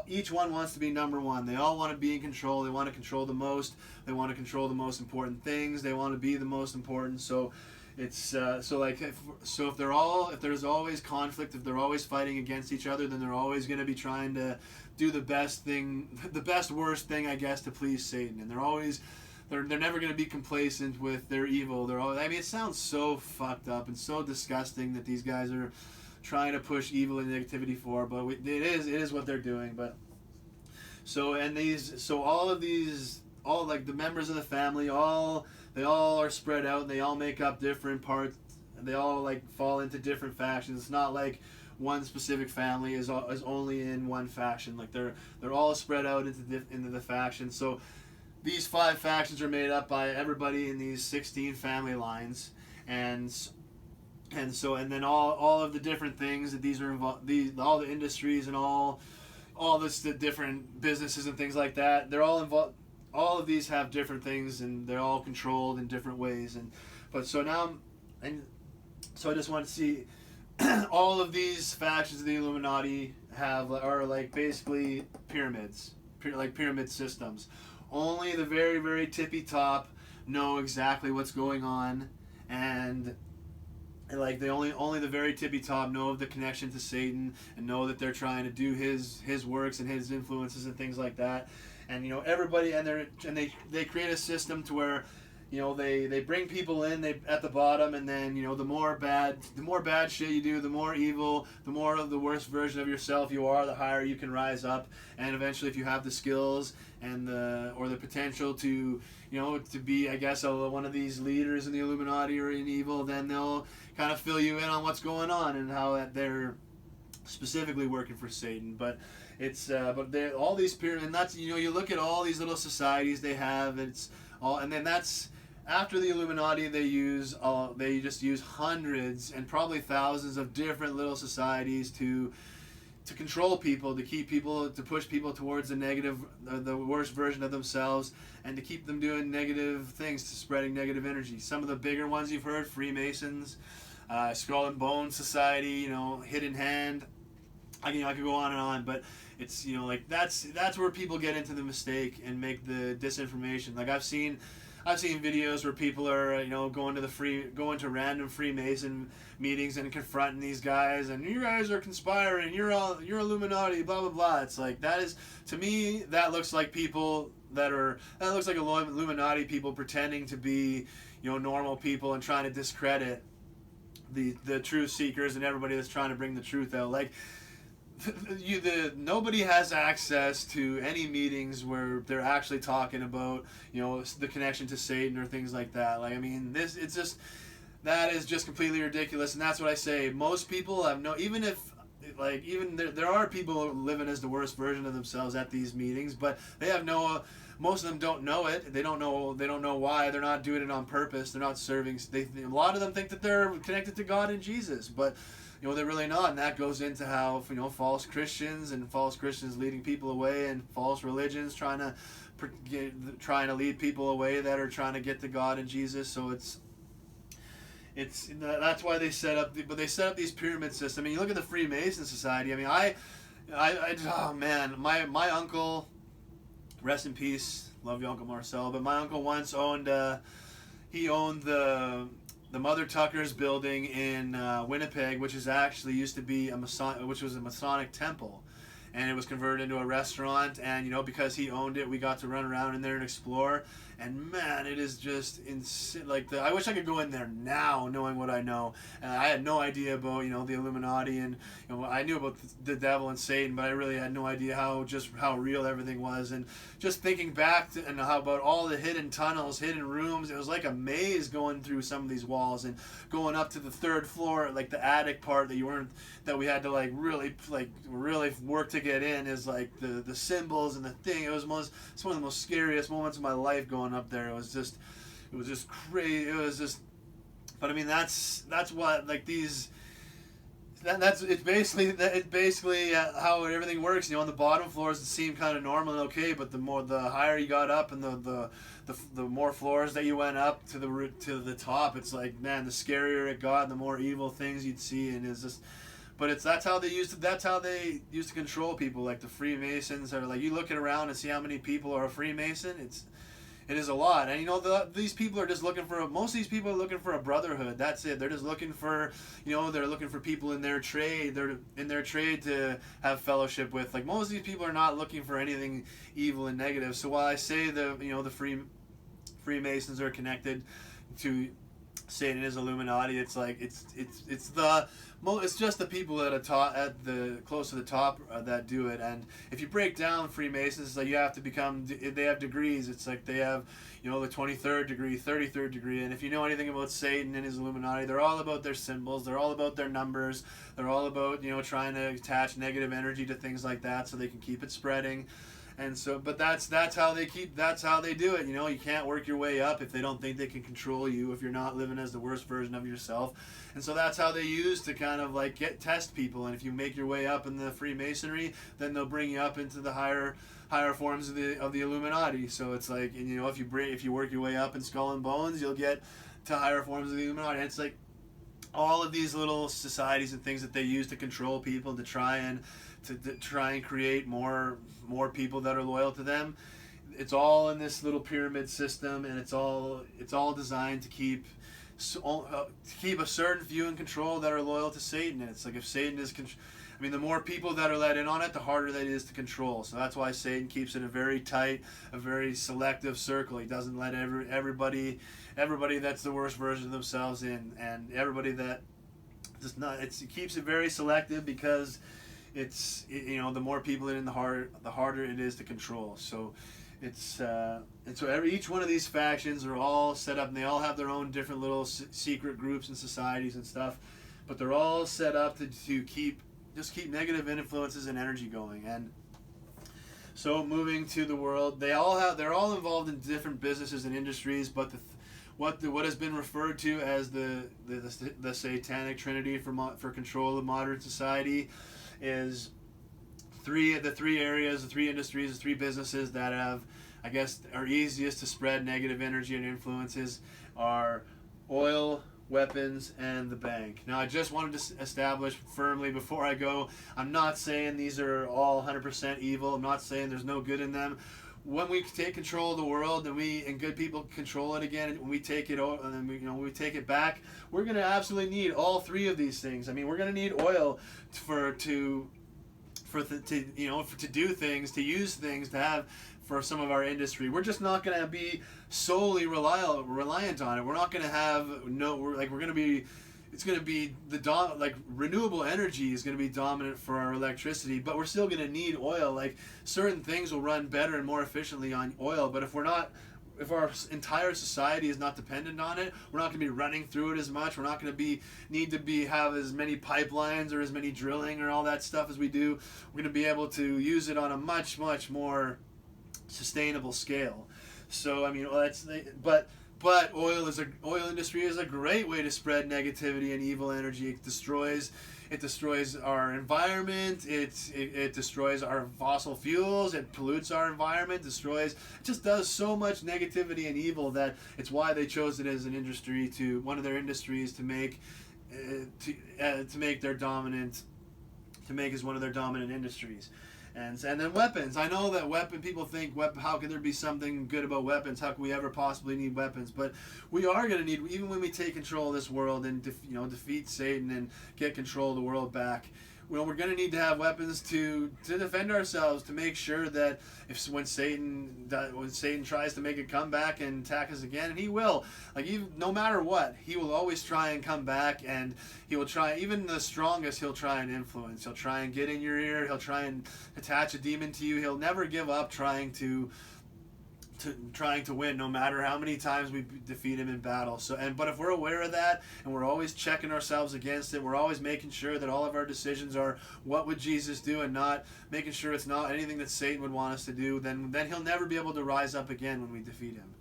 each one wants to be number one. They all want to be in control. They want to control the most. They want to control the most important things. They want to be the most important. So it's if there's always conflict, if they're always fighting against each other, then they're always going to be trying to do the best worst thing, I guess, to please Satan. And they're never going to be complacent with their evil. It sounds so fucked up and so disgusting that these guys are trying to push evil and negativity for, but it is what they're doing. But all like the members of the family, they all are spread out, and they all make up different parts. They all like fall into different factions. It's not like one specific family is only in one faction. Like they're all spread out into the factions. So these 5 factions are made up by everybody in these 16 family lines, and then all of the different things that these are involved. All the industries and all the different businesses and things like that. They're all involved. All of these have different things, and they're all controlled in different ways. So I just want to see all of these factions of the Illuminati are like basically pyramids, like pyramid systems. Only the very, very tippy top know exactly what's going on, and like only the very tippy top know of the connection to Satan, and know that they're trying to do his works and his influences and things like that. And everybody, and they create a system to where they bring people in at the bottom, and then the more bad shit you do, the more evil, the more of the worst version of yourself you are, the higher you can rise up. And eventually, if you have the skills and the potential to to be, I guess, one of these leaders in the Illuminati or in evil, then they'll kind of fill you in on what's going on and how they're specifically working for Satan. But it's all these pyramids, and that's you look at all these little societies they have. It's all, and then that's after the Illuminati. They just use hundreds and probably thousands of different little societies to control people, to keep people, to push people towards the worst version of themselves, and to keep them doing negative things, to spreading negative energy. Some of the bigger ones you've heard: Freemasons, Skull and Bone Society, Hidden Hand. I could go on and on, but it's that's where people get into the mistake and make the disinformation. Like I've seen videos where people are going to random Freemason meetings and confronting these guys, and you guys are conspiring, you're Illuminati, blah blah blah. It's like, to me that looks like Illuminati people pretending to be normal people and trying to discredit the truth seekers and everybody that's trying to bring the truth out. Like nobody has access to any meetings where they're actually talking about the connection to Satan or things like that. Like, that is just completely ridiculous, and that's what I say. Most people have there are people living as the worst version of themselves at these meetings, but they have most of them don't know it. They don't know why. They're not doing it on purpose. They're not serving. A lot of them think that they're connected to God and Jesus, but they're really not. And that goes into how false Christians leading people away, and false religions trying to lead people away that are trying to get to God and Jesus. So that's why they set up these pyramid systems. You look at the Freemason Society. My uncle, rest in peace, love you, Uncle Marcel. But my uncle once owned the the Mother Tucker's building in Winnipeg, which is actually used to be which was a Masonic temple, and it was converted into a restaurant. And because he owned it, we got to run around in there and explore. And man, it is just insane. Like I wish I could go in there now, knowing what I know. And I had no idea about the Illuminati, and I knew about the devil and Satan, but I really had no idea how real everything was. And just thinking back to and how about all the hidden tunnels, hidden rooms. It was like a maze going through some of these walls and going up to the third floor, like the attic part that we had to really work to get in. Is like the symbols and the thing. It's one of the most scariest moments of my life going up there. It was just crazy. It was just, but I mean that's what it's basically how everything works. On the bottom floors it seemed kind of normal and okay, but the higher you got up and the more floors that you went up to the top, it's like, man, the scarier it got, the more evil things you'd see. And it's just, but that's how they used to control people. Like the Freemasons are like, you look around and see how many people are a Freemason. It is a lot. And these people are just most of these people are looking for a brotherhood. That's it. They're just looking for, they're looking for people in their trade. They're in their trade to have fellowship with. Like most of these people are not looking for anything evil and negative. So while I say the Freemasons are connected to Satan is Illuminati, it's like it's just the people at the close to the top that do it. And if you break down Freemasons, it's like you have to they have degrees. It's like they have the 23rd degree, 33rd degree. And if you know anything about Satan and his Illuminati, they're all about their symbols, they're all about their numbers, they're all about trying to attach negative energy to things like that so they can keep it spreading. And so, but that's how they do it. You can't work your way up if they don't think they can control you, if you're not living as the worst version of yourself. And so that's how they use to kind of test people. And if you make your way up in the Freemasonry, then they'll bring you up into the higher forms of the Illuminati. So it's like, and if you work your way up in Skull and Bones, you'll get to higher forms of the Illuminati. And it's like all of these little societies and things that they use to control people, to try and create more people that are loyal to them. It's all in this little pyramid system, and it's all designed to keep a certain few in control that are loyal to Satan. And it's like, if Satan is the more people that are let in on it, the harder that it is to control. So that's why Satan keeps it a very tight, a very selective circle. He doesn't let everybody that's the worst version of themselves in, and everybody that does not. He keeps it very selective because the more people in, the harder it is to control. So each one of these factions are all set up, and they all have their own different little secret groups and societies and stuff, but they're all set up to keep negative influences and energy going. And so moving to the world, they're all involved in different businesses and industries, but what has been referred to as the satanic trinity for control of modern society is the three areas, the three industries, the three businesses that are easiest to spread negative energy and influences are oil, weapons, and the bank. Now, I just wanted to establish firmly before I go, I'm not saying these are all 100% evil. I'm not saying there's no good in them. When we take control of the world and good people control it again, and when we take it over, and then when we take it back, we're going to absolutely need all three of these things. I mean, we're going to need oil to do things, to use things, to have for some of our industry. We're just not going to be solely reliant on it. We're not going to have it's going to be renewable energy is going to be dominant for our electricity, but we're still going to need oil. Like, certain things will run better and more efficiently on oil, but if our entire society is not dependent on it, we're not going to be running through it as much. We're not going to have as many pipelines or as many drilling or all that stuff as we do. We're going to be able to use it on a much, much more sustainable scale. So, I mean, but oil industry is a great way to spread negativity and evil energy. It destroys our environment. It destroys our fossil fuels. It pollutes our environment. It just does so much negativity and evil that it's why they chose it as one of their industries to make as one of their dominant industries. And then weapons. I know that people think, how can there be something good about weapons? How can we ever possibly need weapons? But we are going to need, even when we take control of this world and defeat Satan and get control of the world back, we're going to need to have weapons to defend ourselves, to make sure that when Satan tries to make a comeback and attack us again, and he will, no matter what, he will always try and come back, and he will try, even the strongest, he'll try and influence. He'll try and get in your ear. He'll try and attach a demon to you. He'll never give up trying to win, no matter how many times we defeat him in battle. But if we're aware of that, and we're always checking ourselves against it, we're always making sure that all of our decisions are what would Jesus do, and not making sure it's not anything that Satan would want us to do, then he'll never be able to rise up again when we defeat him.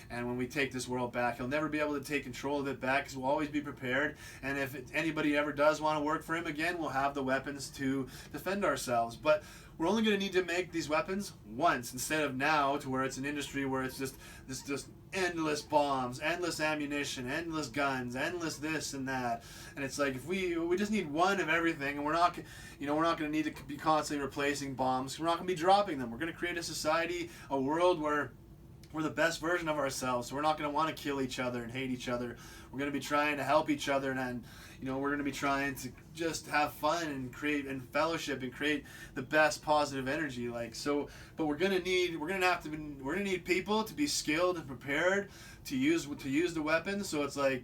And when we take this world back, he'll never be able to take control of it back, because we'll always be prepared. And if anybody ever does want to work for him again, we'll have the weapons to defend ourselves. But we're only going to need to make these weapons once, instead of now, to where it's an industry where it's just endless bombs, endless ammunition, endless guns, endless this and that. And it's like, if we just need one of everything, and we're not going to need to be constantly replacing bombs. We're not going to be dropping them. We're going to create a society, a world where we're the best version of ourselves. So we're not going to want to kill each other and hate each other. We're going to be trying to help each other, and we're going to be trying to just have fun and create and fellowship and create the best positive energy. But we're going to need people to be skilled and prepared to use the weapons. So it's like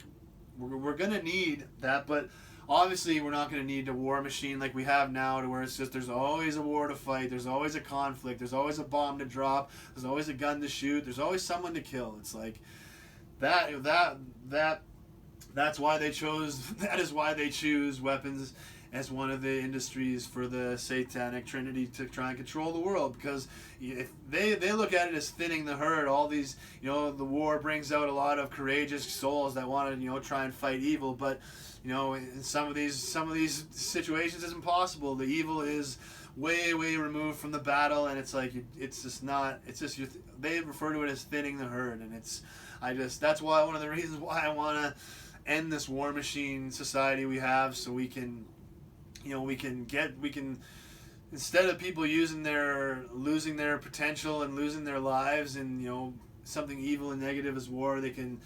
we're going to need that, but obviously we're not going to need a war machine like we have now, to where it's just, there's always a war to fight, there's always a conflict, there's always a bomb to drop, there's always a gun to shoot, there's always someone to kill. It's like that's why they chose. That is why they choose weapons as one of the industries for the satanic trinity, to try and control the world. Because if they look at it as thinning the herd. All these, the war brings out a lot of courageous souls that want to try and fight evil. But in some of these situations, it's impossible. The evil is way removed from the battle, and it's like they refer to it as thinning the herd. And that's why one of the reasons why I want to end this war machine society we have, so we can instead of people losing their potential and losing their lives and something evil and negative as war, they can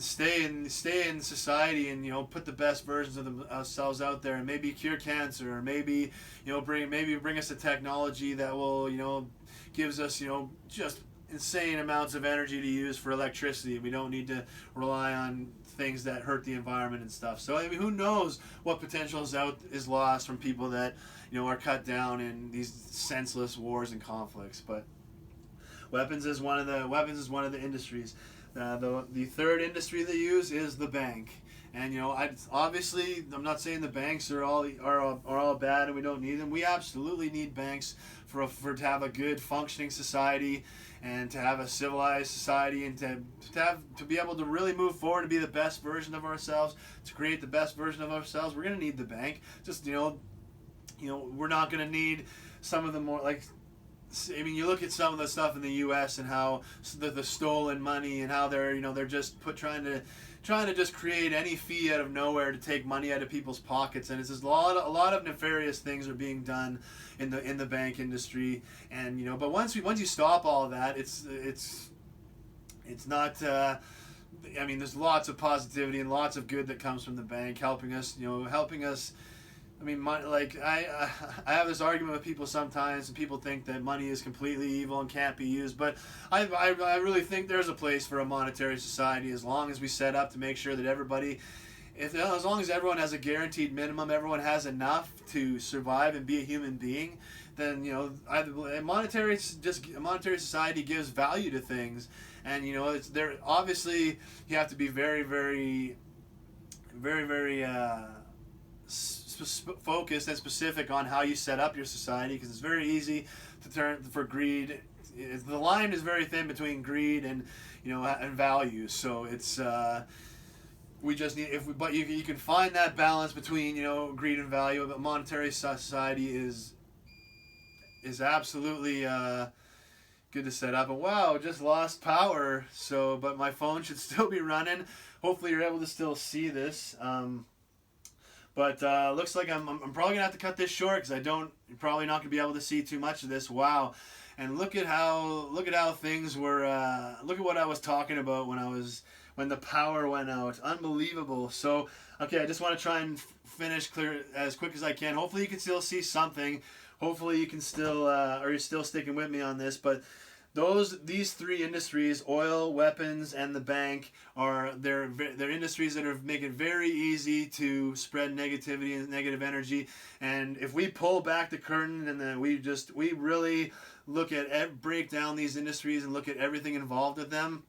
stay in society and put the best versions of themselves out there, and maybe cure cancer, or maybe bring us a technology that will gives us just insane amounts of energy to use for electricity. We don't need to rely on things that hurt the environment and stuff. So who knows what potential is lost from people that are cut down in these senseless wars and conflicts. But weapons is one of the industries. The third industry they use is the bank. And obviously, I'm not saying the banks are all bad and we don't need them. We absolutely need banks for to have a good functioning society, and to have a civilized society, and to be able to really move forward, to be the best version of ourselves, to create the best version of ourselves. We're going to need the bank. Just we're not going to need some of the more you look at some of the stuff in the U.S. and how the stolen money, and how they're just trying to just create any fee out of nowhere to take money out of people's pockets. And it's just a lot of nefarious things are being done in the bank industry. And but once you stop all of that, it's not. There's lots of positivity and lots of good that comes from the bank, helping us. I have this argument with people sometimes, and people think that money is completely evil and can't be used. But I really think there's a place for a monetary society, as long as we set up to make sure that everybody, as long as everyone has a guaranteed minimum, everyone has enough to survive and be a human being, then a monetary society gives value to things. And it's there. Obviously, you have to be very, very, very, very focused and specific on how you set up your society, because it's very easy to turn for greed. The line is very thin between greed and and values. So it's we just need but you can find that balance between greed and value. But monetary society is absolutely good to set up. And wow, just lost power. But my phone should still be running. Hopefully you're able to still see this. But looks like I'm probably gonna have to cut this short because you're probably not gonna be able to see too much of this. Wow, and look at how things were. Look at what I was talking about when the power went out. Unbelievable. So okay, I just want to try and finish clear as quick as I can. Hopefully you can still see something. Hopefully you can still or you're still sticking with me on this, but. These three industries, oil, weapons, and the bank, they're industries that are make it very easy to spread negativity and negative energy. And if we pull back the curtain and then we really break down these industries and look at everything involved with them,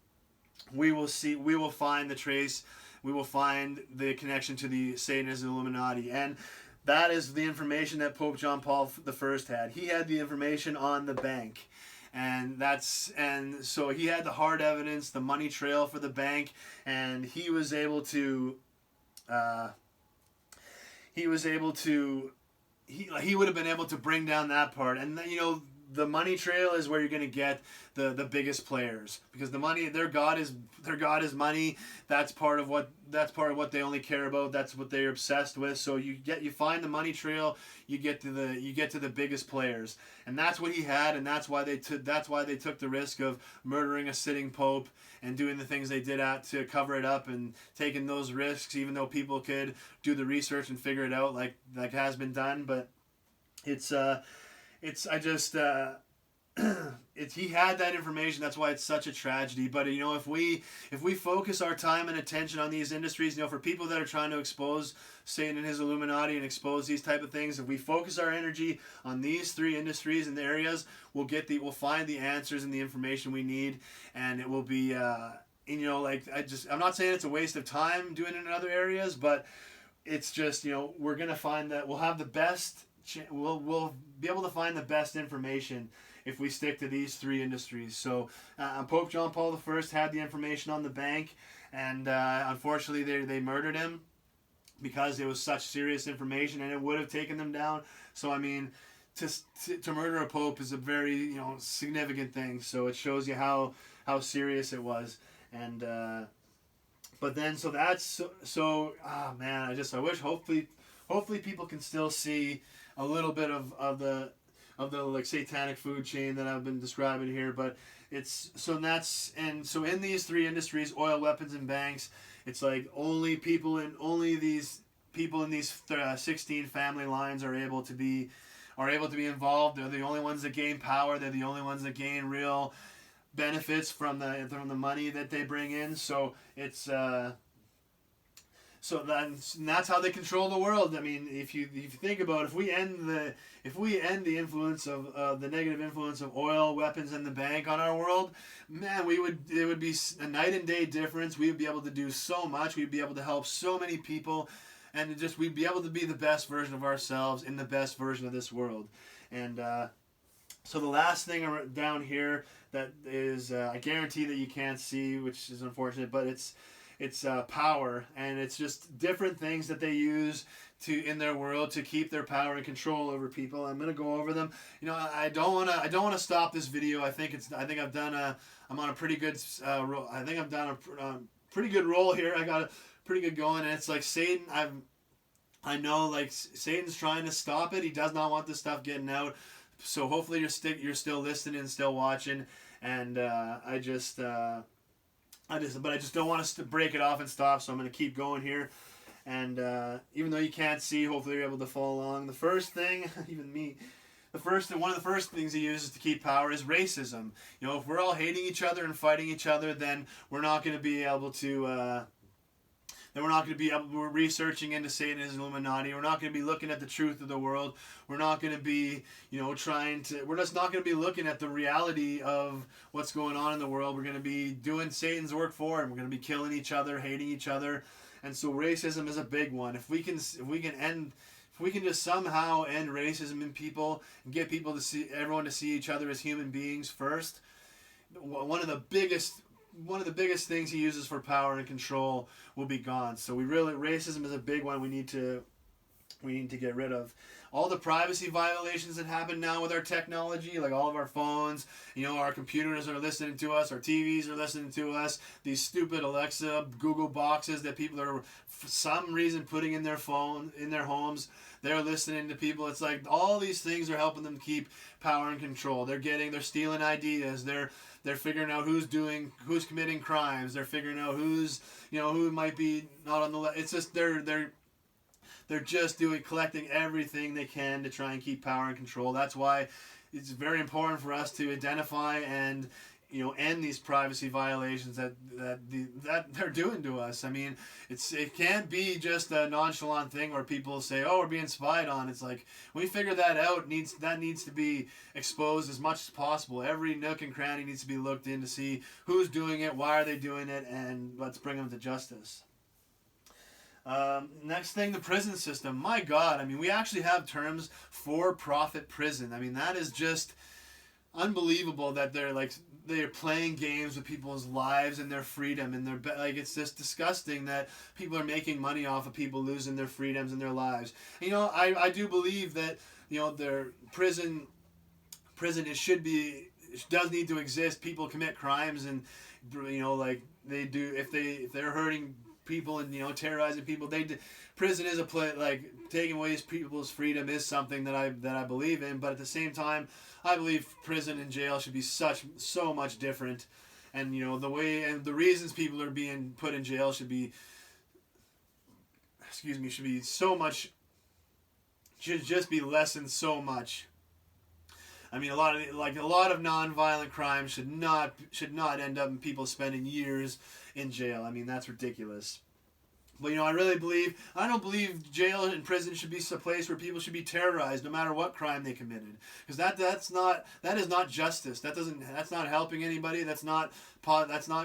we will find the trace, we will find the connection to the Satanist Illuminati. And that is the information that Pope John Paul I had. He had the information on the bank. And so he had the hard evidence, the money trail for the bank, and he was able to he would have been able to bring down that part. And the money trail is where you're going to get the biggest players, because the money, their god is money. That's part of what they only care about. That's what they're obsessed with. So you find the money trail, you get to the biggest players. And that's what he had, and that's why they took the risk of murdering a sitting pope and doing the things they did to cover it up, and taking those risks even though people could do the research and figure it out like has been done. But he had that information. That's why it's such a tragedy. But if we focus our time and attention on these industries, for people that are trying to expose Satan and his Illuminati and expose these type of things, if we focus our energy on these three industries and the areas, we'll find the answers and the information we need, and it will be I'm not saying it's a waste of time doing it in other areas, but it's just we're gonna find that we'll have the best. We'll be able to find the best information if we stick to these three industries. So Pope John Paul I had the information on the bank, and unfortunately they murdered him because it was such serious information, and it would have taken them down. So I mean, to murder a pope is a very significant thing. So it shows you how serious it was. And but then man, I wish hopefully people can still see a little bit of the like satanic food chain that I've been describing here. But in these three industries, oil, weapons, and banks, it's like only these people in these 16 family lines are able to be involved. They're the only ones that gain power. They're the only ones that gain real benefits from the money that they bring in. So it's that's how they control the world. I mean, if you think about it, if we end the influence of the negative influence of oil, weapons, and the bank on our world, man, it would be a night and day difference. We would be able to do so much. We'd be able to help so many people, and we'd be able to be the best version of ourselves in the best version of this world. And so the last thing down here that is, I guarantee that you can't see, which is unfortunate, but it's power, and it's just different things that they use in their world to keep their power and control over people. I'm gonna go over them. I don't wanna stop this video. I'm on a pretty good I think I've done a pretty good roll here. I got a pretty good going, and it's like Satan. I know like Satan's trying to stop it. He does not want this stuff getting out. So hopefully you're still listening and still watching, and I just don't want us to break it off and stop, so I'm going to keep going here. And even though you can't see, hopefully you're able to follow along. The first thing, one of the first things he uses to keep power is racism. If we're all hating each other and fighting each other, then we're not going to be able to. We're researching into Satan and his Illuminati. We're not going to be looking at the truth of the world. We're not going to be, we're just not going to be looking at the reality of what's going on in the world. We're going to be doing Satan's work for him. We're going to be killing each other, hating each other. And so racism is a big one. If we can just somehow end racism in people and get everyone to see each other as human beings first, one of the biggest things he uses for power and control will be gone. So racism is a big one. We need to We need to get rid of all the privacy violations that happen now with our technology, like all of our phones, our computers are listening to us, our TVs are listening to us, these stupid Alexa, Google boxes that people are for some reason putting in their phone, in their homes, they're listening to people. It's like all these things are helping them keep power and control. They're stealing ideas, they're figuring out who's committing crimes, they're figuring out who might be not on the left. It's just they're just collecting everything they can to try and keep power and control. That's why it's very important for us to identify and end these privacy violations that they're doing to us. I mean, it can't be just a nonchalant thing where people say, "Oh, we're being spied on." It's like when we figure that out, that needs to be exposed as much as possible. Every nook and cranny needs to be looked in to see who's doing it, why are they doing it, and let's bring them to justice. Next thing, the prison system. My God, I mean, we actually have terms for-profit prison. I mean, that is just unbelievable that they're playing games with people's lives and their freedom and it's just disgusting that people are making money off of people losing their freedoms and their lives. I do believe that their prison does need to exist. People commit crimes and they do if they're hurting people and terrorizing people. Prison is a place, taking away people's freedom is something that I believe in, but at the same time I believe prison and jail should be so much different, and the way and the reasons people are being put in jail should be so much, should just be lessened so much. I mean, a lot of non-violent crimes should not end up in people spending years in jail. I mean, that's ridiculous. But I don't believe jail and prison should be a place where people should be terrorized no matter what crime they committed, because that is not justice. That's not helping anybody. That's not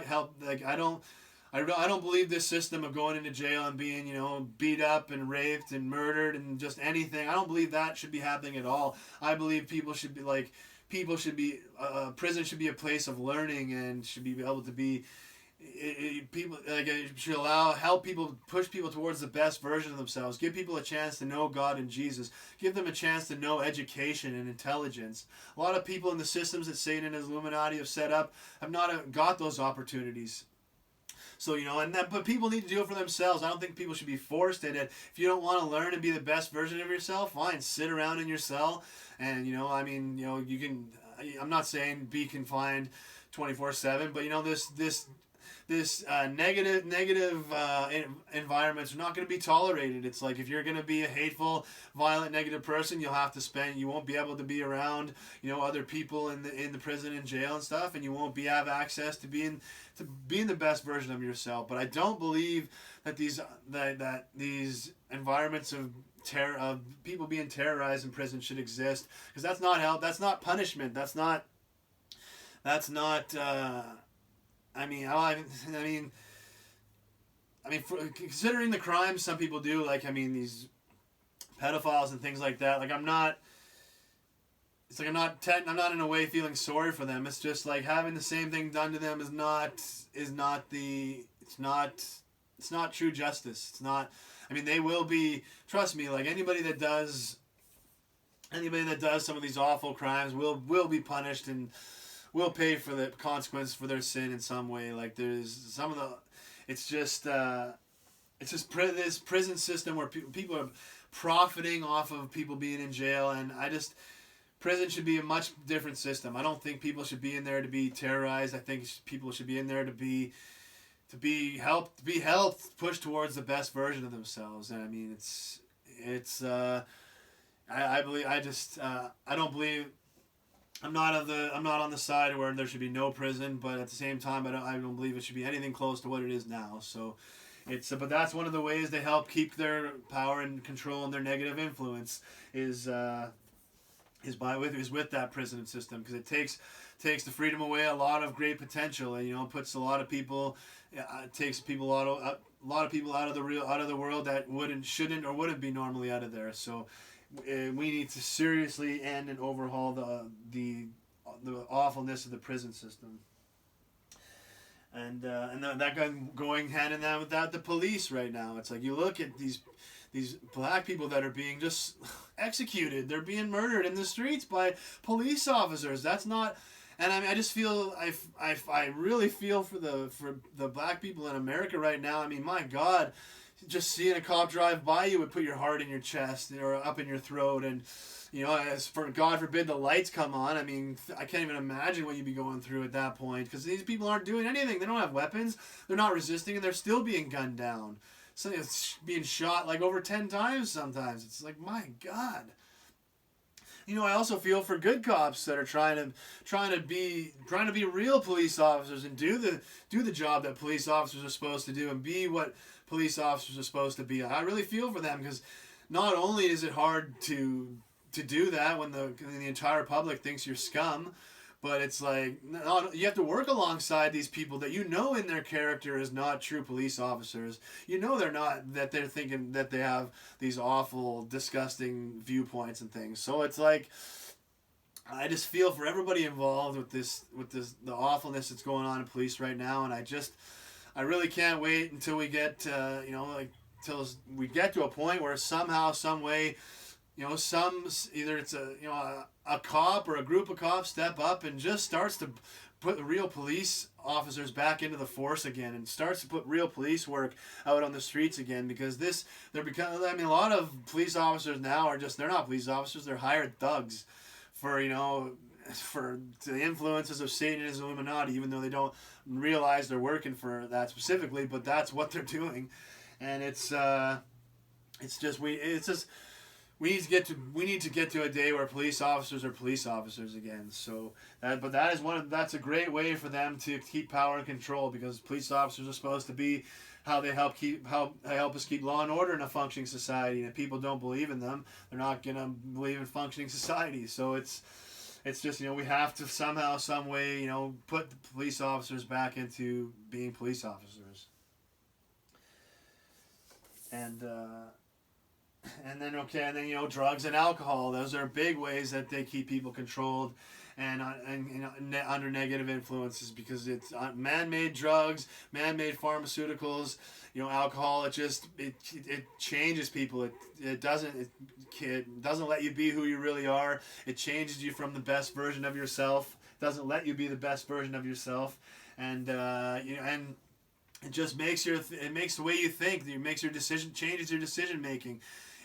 help. I don't believe this system of going into jail and being beat up and raped and murdered and just anything. I don't believe that should be happening at all. I believe prison should be a place of learning and should be able to be. It should help people, push people towards the best version of themselves, give people a chance to know God and Jesus, give them a chance to know education and intelligence. A lot of people in the systems that Satan and his Illuminati have set up have not got those opportunities. So but people need to do it for themselves. I don't think people should be forced in it. If you don't want to learn and be the best version of yourself, fine, sit around in your cell and you can. I'm not saying be confined 24/7, but this negative environments are not going to be tolerated. It's like if you're going to be a hateful, violent, negative person, you won't be able to be around other people in the prison and jail and stuff, and you won't have access to being the best version of yourself. But I don't believe that these environments of people being terrorized in prison should exist, because that's not help. That's not punishment. That's not. Considering the crimes some people do, these pedophiles and things like that, I'm not in a way feeling sorry for them. It's just like having the same thing done to them is not true justice. It's not. They will be. Trust me. Anybody that does some of these awful crimes will be punished and will pay for the consequence for their sin in some way. There's some of the, it's just this prison system where people are profiting off of people being in jail, and prison should be a much different system. I don't think people should be in there to be terrorized. I think people should be in there to be helped push towards the best version of themselves. And I don't believe. I'm not on the side where there should be no prison, but at the same time, I don't believe it should be anything close to what it is now. So, but that's one of the ways they help keep their power and control and their negative influence is with that prison system, because it takes the freedom away, a lot of great potential, and puts a lot of people, takes people a lot of people out of the world that shouldn't or wouldn't be normally out of there. So. We need to seriously end and overhaul the awfulness of the prison system. And that going hand in hand with that, the police right now. It's like you look at these black people that are being just executed. They're being murdered in the streets by police officers. That's not. And I mean, I just feel I really feel for the black people in America right now. I mean, my God, just seeing a cop drive by you would put your heart in your chest or up in your throat. And as for God forbid the lights come on, I mean, I can't even imagine what you'd be going through at that point, because these people aren't doing anything. They don't have weapons. They're not resisting, and they're still being gunned down. So it's being shot like over 10 times sometimes. It's like, my God. I also feel for good cops that are trying to be real police officers and do the job that police officers are supposed to do and be what police officers are supposed to be. I really feel for them, because not only is it hard to do that when the entire public thinks you're scum, but it's like you have to work alongside these people that in their character is not true police officers. They're not, that they're thinking that they have these awful, disgusting viewpoints and things. So it's like, I just feel for everybody involved with the awfulness that's going on in police right now, and I really can't wait until we get till we get to a point where somehow, some way, either it's a cop or a group of cops step up and just starts to put the real police officers back into the force again, and starts to put real police work out on the streets again, because a lot of police officers now they're not police officers, they're hired thugs for the influences of Satan and his Illuminati, even though they don't realize they're working for that specifically, but that's what they're doing. And we need to get to a day where police officers are police officers again. So that's a great way for them to keep power and control, because police officers are supposed to be how they help us keep law and order in a functioning society. And if people don't believe in them, they're not gonna believe in functioning society. So it's just we have to somehow, some way, put the police officers back into being police officers. And then drugs and alcohol. Those are big ways that they keep people controlled and under negative influences, because it's man-made drugs, man-made pharmaceuticals. Alcohol. It changes people. It doesn't let you be who you really are. It changes you from the best version of yourself. It doesn't let you be the best version of yourself, and and it just makes it makes the way you think. It makes changes your decision making.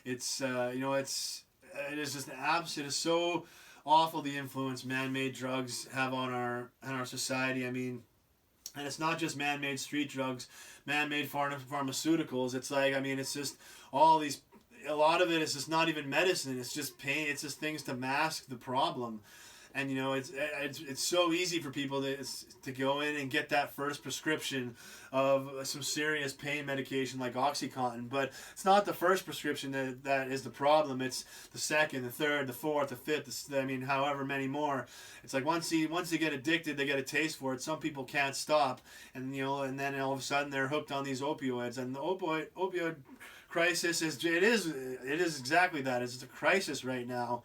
It is just it is so awful, the influence man-made drugs have on our society. I mean, and it's not just man-made street drugs, man-made pharmaceuticals. It's like, I mean, it's just all these. A lot of it is just not even medicine. It's just pain. It's just things to mask the problem. And it's so easy for people to go in and get that first prescription of some serious pain medication like OxyContin, but it's not the first prescription that is the problem. It's the second, the third, the fourth, the fifth. However many more. It's like once you get addicted, they get a taste for it. Some people can't stop, and then all of a sudden they're hooked on these opioids. And the opioid crisis is exactly that. It's a crisis right now.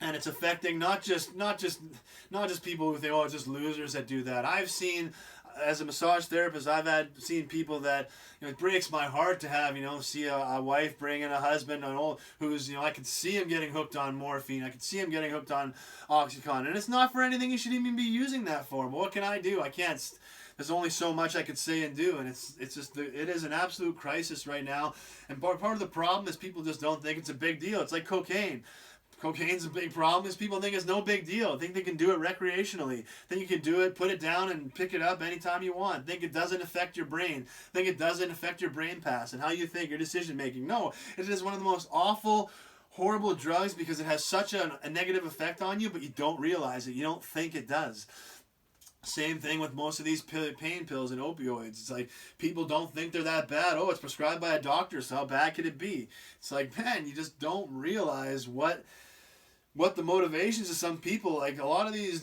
And it's affecting not just people who think, it's just losers that do that. I've seen, as a massage therapist, seen people that it breaks my heart to have see a wife bring in a husband who's I could see him getting hooked on morphine. I could see him getting hooked on OxyContin, and it's not for anything you should even be using that for. But what can I do? I can't. There's only so much I could say and do, and it is an absolute crisis right now. And part of the problem is people just don't think it's a big deal. It's like cocaine. Cocaine's a big problem is people think it's no big deal. Think they can do it recreationally. Think you can do it, put it down, and pick it up anytime you want. Think it doesn't affect your brain. Think it doesn't affect your brain pass and how you think, your decision making. No, it is one of the most awful, horrible drugs, because it has such a negative effect on you, but you don't realize it. You don't think it does. Same thing with most of these pain pills and opioids. It's like people don't think they're that bad. Oh, it's prescribed by a doctor, so how bad could it be? It's like, man, you just don't realize what the motivations of some people. Like a lot of these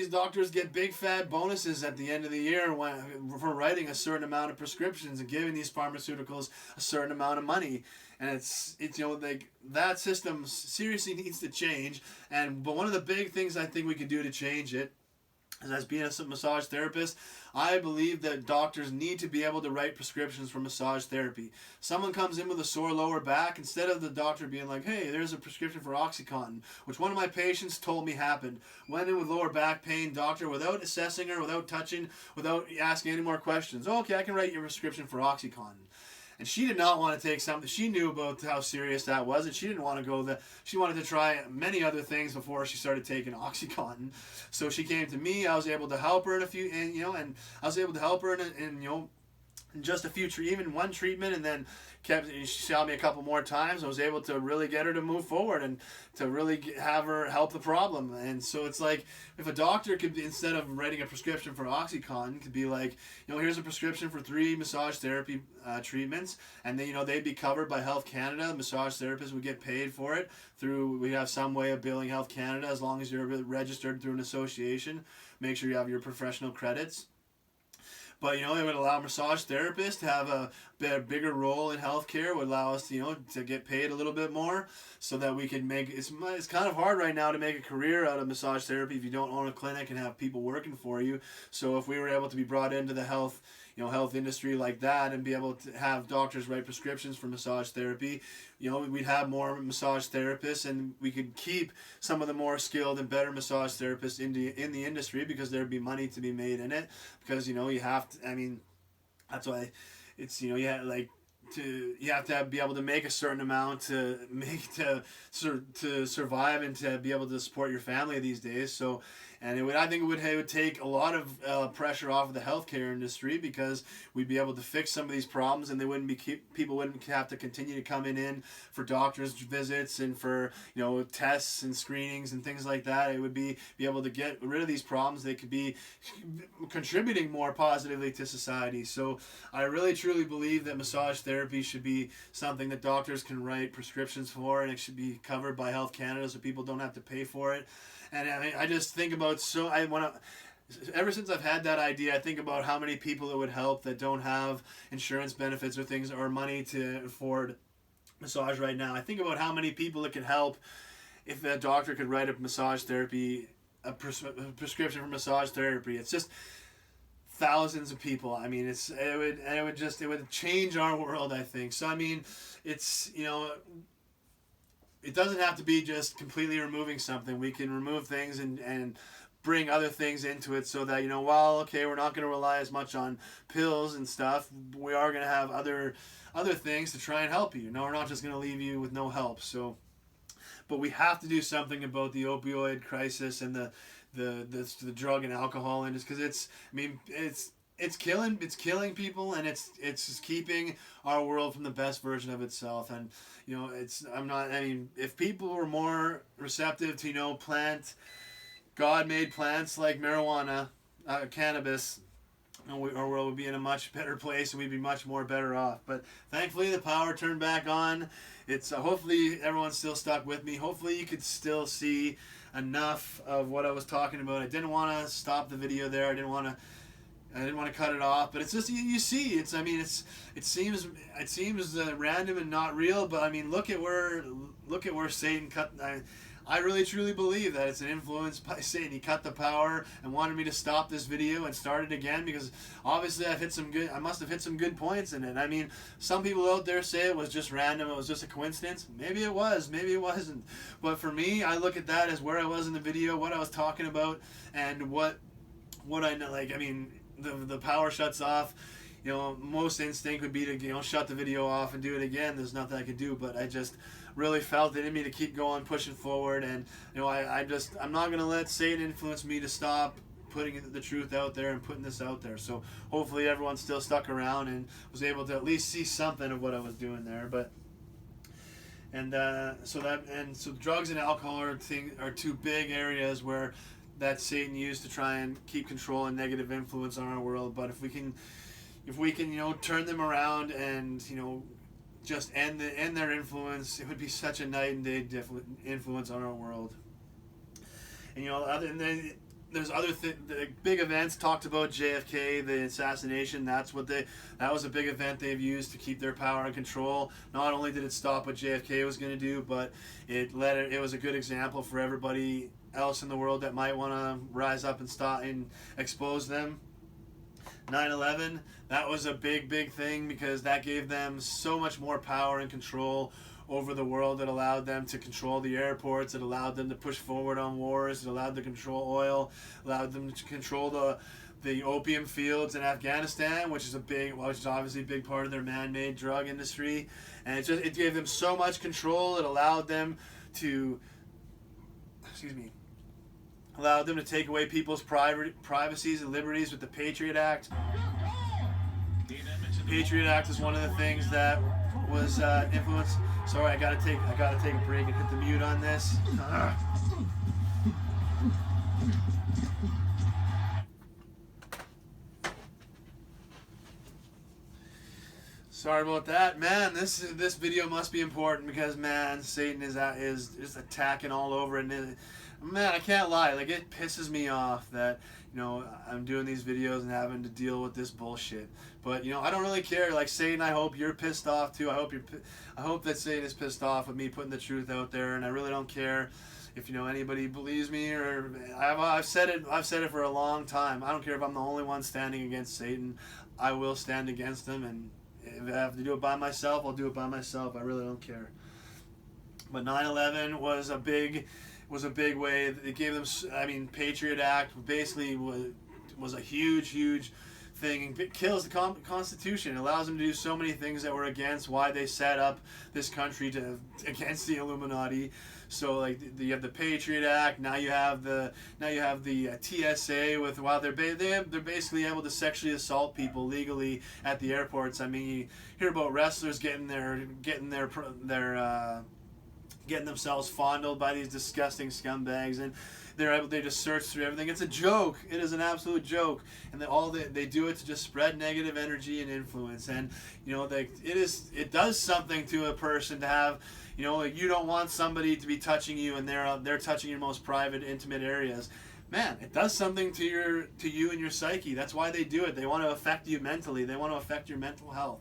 doctors get big fat bonuses at the end of the year for writing a certain amount of prescriptions and giving these pharmaceuticals a certain amount of money. And it's like that system seriously needs to change. But one of the big things I think we can do to change it as being a massage therapist, I believe that doctors need to be able to write prescriptions for massage therapy. Someone comes in with a sore lower back, instead of the doctor being like, hey, there's a prescription for OxyContin, which one of my patients told me happened. Went in with lower back pain, doctor, without assessing her, without touching, without asking any more questions. Oh, okay, I can write you a prescription for OxyContin. And she did not want to take something. She knew about how serious that was, and she didn't want to go. She wanted to try many other things before she started taking OxyContin. So she came to me. I was able to help her and I was able to help her in just a few, even one treatment, and then she saw me a couple more times. I was able to really get her to move forward and to really have her help the problem. And so it's like, if a doctor could, instead of writing a prescription for OxyContin, could be like, here's a prescription for 3 massage therapy treatments, and then they'd be covered by Health Canada. Massage therapists would get paid for it we have some way of billing Health Canada, as long as you're registered through an association. Make sure you have your professional credits. But it would allow massage therapists to have a bigger role in healthcare. Would allow us to get paid a little bit more, so that we can make it's kind of hard right now to make a career out of massage therapy if you don't own a clinic and have people working for you. So if we were able to be brought into the health industry like that, and be able to have doctors write prescriptions for massage therapy, we'd have more massage therapists, and we could keep some of the more skilled and better massage therapists in the industry, because there'd be money to be made in it. Because you have to, that's why it's you have to be able to make a certain amount to survive and to be able to support your family these days. So, and I think it would take a lot of pressure off of the healthcare industry, because we'd be able to fix some of these problems, and people wouldn't have to continue to come in for doctor's visits and for tests and screenings and things like that. It would be able to get rid of these problems. They could be contributing more positively to society. So I really truly believe that massage therapy should be something that doctors can write prescriptions for, and it should be covered by Health Canada, so people don't have to pay for it. And I just think about, ever since I've had that idea, I think about how many people it would help that don't have insurance benefits or things, or money to afford massage right now. I think about how many people it could help if a doctor could write a prescription for massage therapy. It's just thousands of people. It would change our world, I think. So it's it doesn't have to be just completely removing something. We can remove things and bring other things into it, so that we're not going to rely as much on pills and stuff. We are going to have other things to try and help you. We're not just going to leave you with no help. So, but we have to do something about the opioid crisis and the drug and alcohol industry, because it's killing people, and it's keeping our world from the best version of itself. And if people were more receptive to God-made plants like marijuana, cannabis, our world would be in a much better place, and we'd be much more better off. But thankfully the power turned back on. It's hopefully everyone's still stuck with me. Hopefully you could still see enough of what I was talking about. I didn't want to stop the video there. I didn't want to cut it off, but it's just, you see, it seems random and not real, but look at where Satan cut. I really truly believe that it's an influence by Satan. He cut the power and wanted me to stop this video and start it again, because obviously I must have hit some good points in it. Some people out there say it was just random, it was just a coincidence. Maybe it was, maybe it wasn't. But for me, I look at that as where I was in the video, what I was talking about, and what I know. The power shuts off. Most instinct would be to shut the video off and do it again. There's nothing I could do, but I just really felt it in me to keep going, pushing forward. And I'm not gonna let Satan influence me to stop putting the truth out there and putting this out there. So hopefully everyone still stuck around and was able to at least see something of what I was doing there. So drugs and alcohol are two big areas where that Satan used to try and keep control and negative influence on our world. But if we can turn them around and just end their influence, it would be such a night and day influence on our world. And then there's other the big events talked about. JFK, the assassination. That was a big event they've used to keep their power and control. Not only did it stop what JFK was going to do, but it was a good example for everybody else in the world that might want to rise up and stop and expose them. 9/11, that was a big thing because that gave them so much more power and control over the world. It allowed them to control the airports. It allowed them to push forward on wars. It allowed them to control oil. Allowed them to control the opium fields in Afghanistan, which is obviously a big part of their man-made drug industry. And it gave them so much control. It allowed them to, allowed them to take away people's privacies and liberties with the Patriot Act. The Patriot Act is one of the things that was influenced. Sorry, I gotta take a break and hit the mute on this. Sorry about that, man. This video must be important because, man, Satan is attacking all over it. And man, I can't lie, like, it pisses me off that, you know, I'm doing these videos and having to deal with this bullshit. But, you know, I don't really care. Like, Satan, I hope you're pissed off too. I hope that Satan is pissed off with me putting the truth out there, and I really don't care if, you know, anybody believes me or I've said it for a long time. I don't care if I'm the only one standing against Satan. I will stand against him, and if I have to do it by myself, I'll do it by myself. I really don't care. But 9/11 was a big way. It gave them, I mean, Patriot Act basically was a huge thing. It kills the Constitution. It allows them to do so many things that were against why they set up this country against the Illuminati. So, like, you have the Patriot Act. Now you have the TSA with they're basically able to sexually assault people legally at the airports. I mean, you hear about wrestlers getting themselves fondled by these disgusting scumbags, and they just search through everything. It's a joke. It is an absolute joke, and they do it to just spread negative energy and influence. And, you know, it does something to a person to have, you know, you don't want somebody to be touching you, and they're touching your most private, intimate areas. Man, it does something to you and your psyche. That's why they do it. They want to affect you mentally. They want to affect your mental health.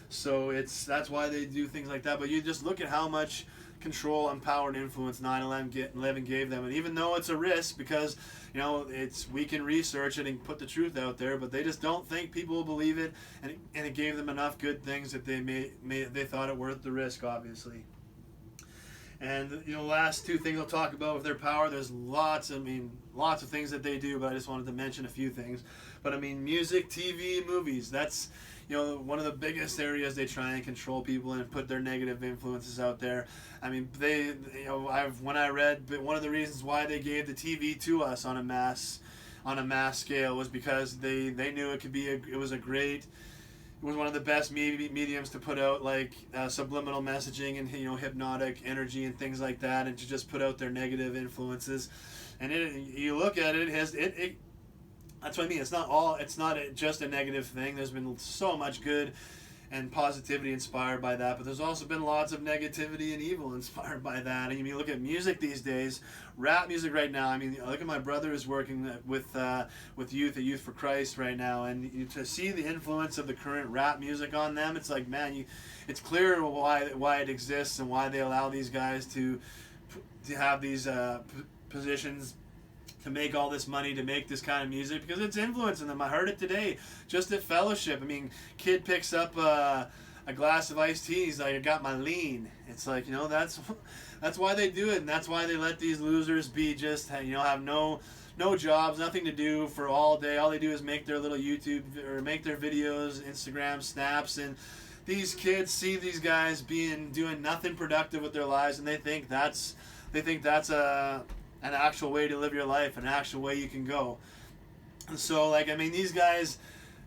So that's why they do things like that. But you just look at how much control and power and influence 9/11 gave them, and even though it's a risk because, you know, we can research it and put the truth out there, but they just don't think people will believe it, and it gave them enough good things that they thought it worth the risk, obviously. And, you know, last two things I'll talk about with their power. There's lots of things that they do, but I just wanted to mention a few things. But I mean, music, TV, movies, that's, you know, one of the biggest areas they try and control people and put their negative influences out there. I mean, when I read, one of the reasons why they gave the TV to us on a mass scale was because they knew it was one of the best mediums to put out, like, subliminal messaging and, you know, hypnotic energy and things like that, and to just put out their negative influences. And you look at it, that's what I mean. It's not just a negative thing. There's been so much good and positivity inspired by that, but there's also been lots of negativity and evil inspired by that. And you look at music these days, rap music right now. I mean, look at my brother is working with youth at Youth for Christ right now, and to see the influence of the current rap music on them, it's like, man, it's clear why it exists and why they allow these guys to have these positions, to make all this money, to make this kind of music, because it's influencing them. I heard it today, just at fellowship. I mean, kid picks up a glass of iced tea, he's like, I got my lean. It's like, you know, that's why they do it, and that's why they let these losers be just, you know, have no jobs, nothing to do for all day. All they do is make their little YouTube, or make their videos, Instagram, snaps, and these kids see these guys doing nothing productive with their lives, and they think that's an actual way to live your life, an actual way you can go. And so, like, I mean, these guys,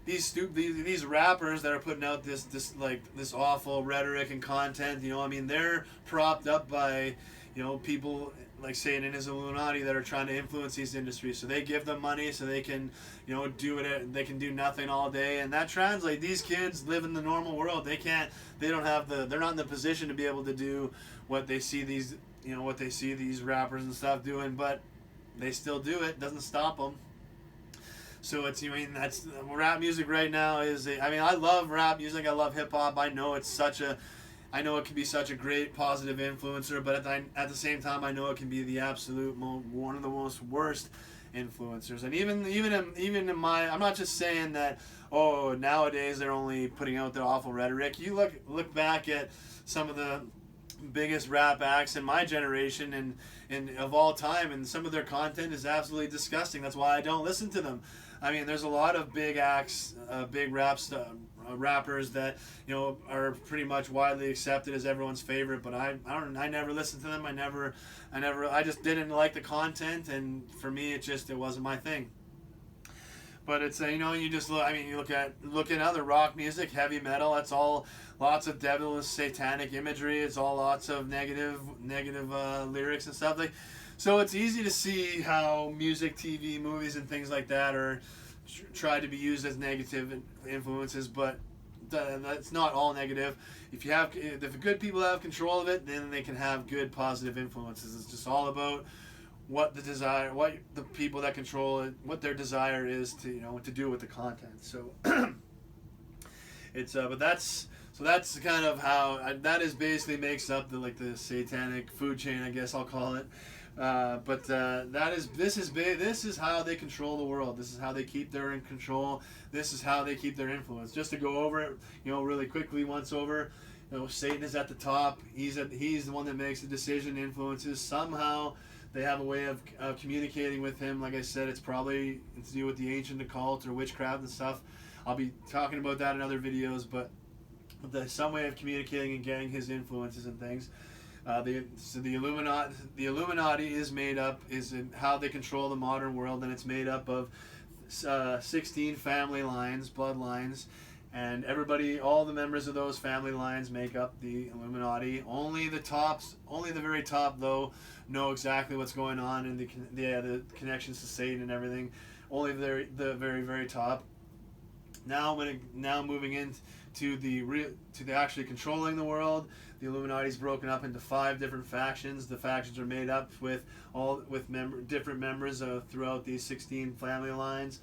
these rappers that are putting out this awful rhetoric and content, you know, I mean, they're propped up by, you know, people like Satan and his Illuminati that are trying to influence these industries. So they give them money so they can, you know, they can do nothing all day, and that translates. These kids live in the normal world. They're not in the position to be able to do what they see these rappers and stuff doing, but they still do it. Doesn't stop them. So it's, I mean, that's rap music right now I mean, I love rap music. I love hip hop. I know it's I know it can be such a great positive influencer, but at the same time, I know it can be the absolute one of the most worst influencers. And even in my, I'm not just saying that, oh, nowadays they're only putting out their awful rhetoric. You look back at some of the biggest rap acts in my generation and of all time, and some of their content is absolutely disgusting. That's why I don't listen to them. I mean, there's a lot of big acts, big rappers that, you know, are pretty much widely accepted as everyone's favorite, but I never listened to them. I just didn't like the content, and for me it wasn't my thing. But it's you know, you just look. I mean, you look at other rock music, heavy metal. That's all lots of devilish, satanic imagery. It's all lots of negative lyrics and stuff like. So it's easy to see how music, TV, movies, and things like that are tried to be used as negative influences, but that's not all negative. If good people have control of it, then they can have good positive influences. It's just all about what the people that control it, what their desire is to, you know, to do with the content. So it's but that's kind of how that is basically makes up the satanic food chain, I guess I'll call it. This is how they control the world. This is how they keep their in control. This is how they keep their influence. Just to go over it, you know, really quickly once over. You know, Satan is at the top. He's the one that makes the decision, influences. Somehow they have a way of communicating with him. Like I said, it's probably to do with the ancient occult or witchcraft and stuff. I'll be talking about that in other videos, but there's some way of communicating and getting his influences and things. The Illuminati is how they control the modern world, and it's made up of 16 family lines, bloodlines, and all the members of those family lines make up the Illuminati. Only the very top, though, know exactly what's going on and the connections to Satan and everything. Only the very, very top. Now moving into the actually controlling the world, the Illuminati is broken up into 5 different factions. The factions are made up with different members throughout these 16 family lines.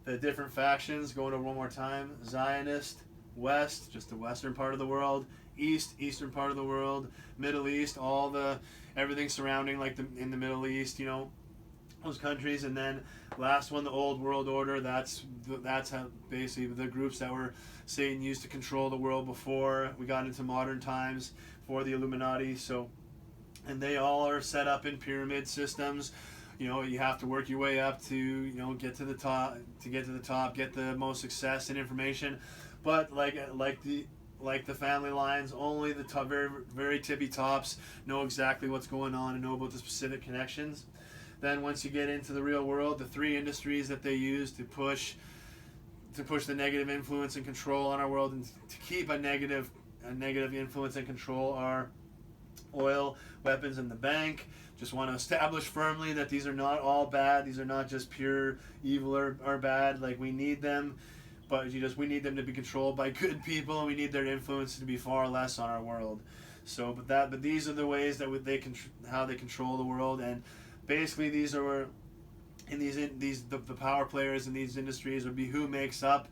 The different factions, going over one more time: Zionist, West, just the western part of the world; East, eastern part of the world; Middle East, everything surrounding in the Middle East, you know, those countries. And then last one, the Old World Order. That's how basically the groups that Satan used to control the world before we got into modern times for the Illuminati. So, and they all are set up in pyramid systems. You know, you have to work your way up to, you know, get to the top, get the most success and information. But like the family lines, only the top, very, very tippy tops know exactly what's going on and know about the specific connections. Then once you get into the real world, the 3 industries that they use to push the negative influence and control on our world and to keep a negative influence and control are oil, weapons, and the bank. Just want to establish firmly that these are not all bad. These are not just pure evil or bad. Like, we need them, but we need them to be controlled by good people, and we need their influence to be far less on our world. So, but these are the ways that how they control the world. And basically these are the power players in these industries would be who makes up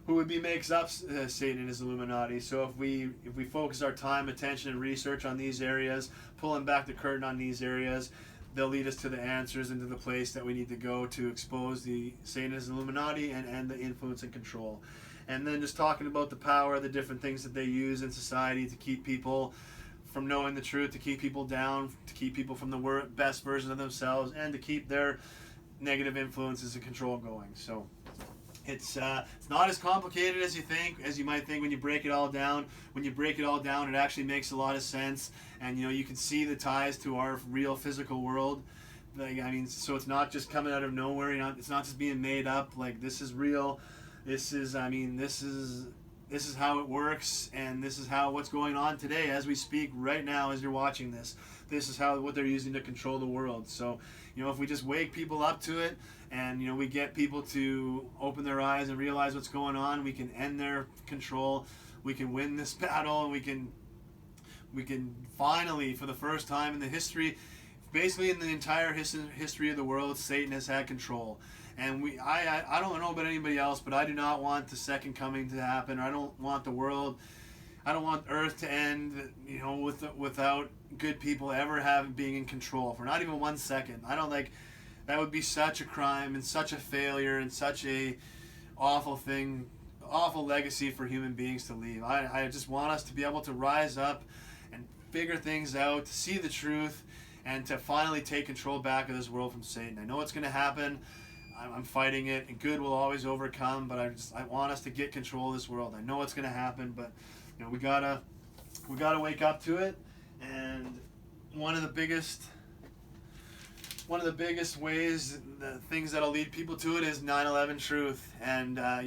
Satan and his Illuminati. So if we focus our time, attention, and research on these areas, pulling back the curtain on these areas, they'll lead us to the answers and to the place that we need to go to expose the Satan and his Illuminati and the influence and control. And then just talking about the power, the different things that they use in society to keep people from knowing the truth, to keep people down, to keep people from the best version of themselves, and to keep their negative influences and control going. So it's not as complicated as you might think when you break it all down. When you break it all down, it actually makes a lot of sense, and you can see the ties to our real physical world. So it's not just coming out of nowhere. It's not just being made up. Like, this is real. This is how it works, and this is what's going on today as we speak right now as you're watching this. This is what they're using to control the world. So, if we just wake people up to it, and we get people to open their eyes and realize what's going on, we can end their control. We can win this battle, and we can finally, for the first time in the history, basically in the entire history of the world, Satan has had control. And I don't know about anybody else, but I do not want the second coming to happen. I don't want Earth to end without good people ever being in control for not even 1 second. I don't like that would be such a crime and such a failure and such a awful thing, awful legacy for human beings to leave. I just want us to be able to rise up and figure things out, to see the truth, and to finally take control back of this world from Satan. I know it's going to happen. I'm fighting it, and good will always overcome. But I want us to get control of this world. I know it's going to happen, but we gotta wake up to it. And one of the biggest ways, the things that'll lead people to it, is 9/11 truth. And I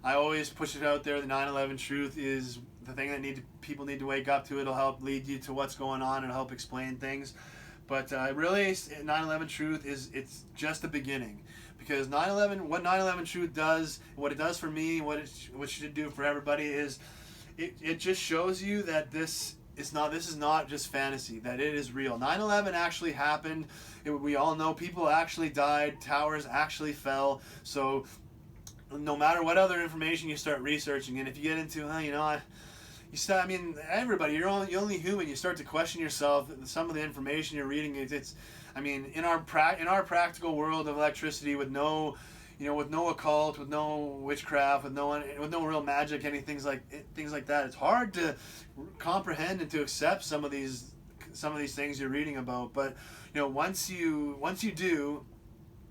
always push it out there. The 9/11 truth is the thing that people need to wake up to. It'll help lead you to what's going on and help explain things. But really, 9/11 truth it's just the beginning, because what 9/11 truth does, what it does for me, what it should do for everybody is, it just shows you that this is not just fantasy, that it is real. 9/11 actually happened. We all know people actually died. Towers actually fell. So no matter what other information you start researching, and if you get into, everybody, you're only human. You start to question yourself. Some of the information you're reading, in our practical world of electricity, with no occult, with no witchcraft, with no real magic, things like that. It's hard to comprehend and to accept some of these things you're reading about. But once you do,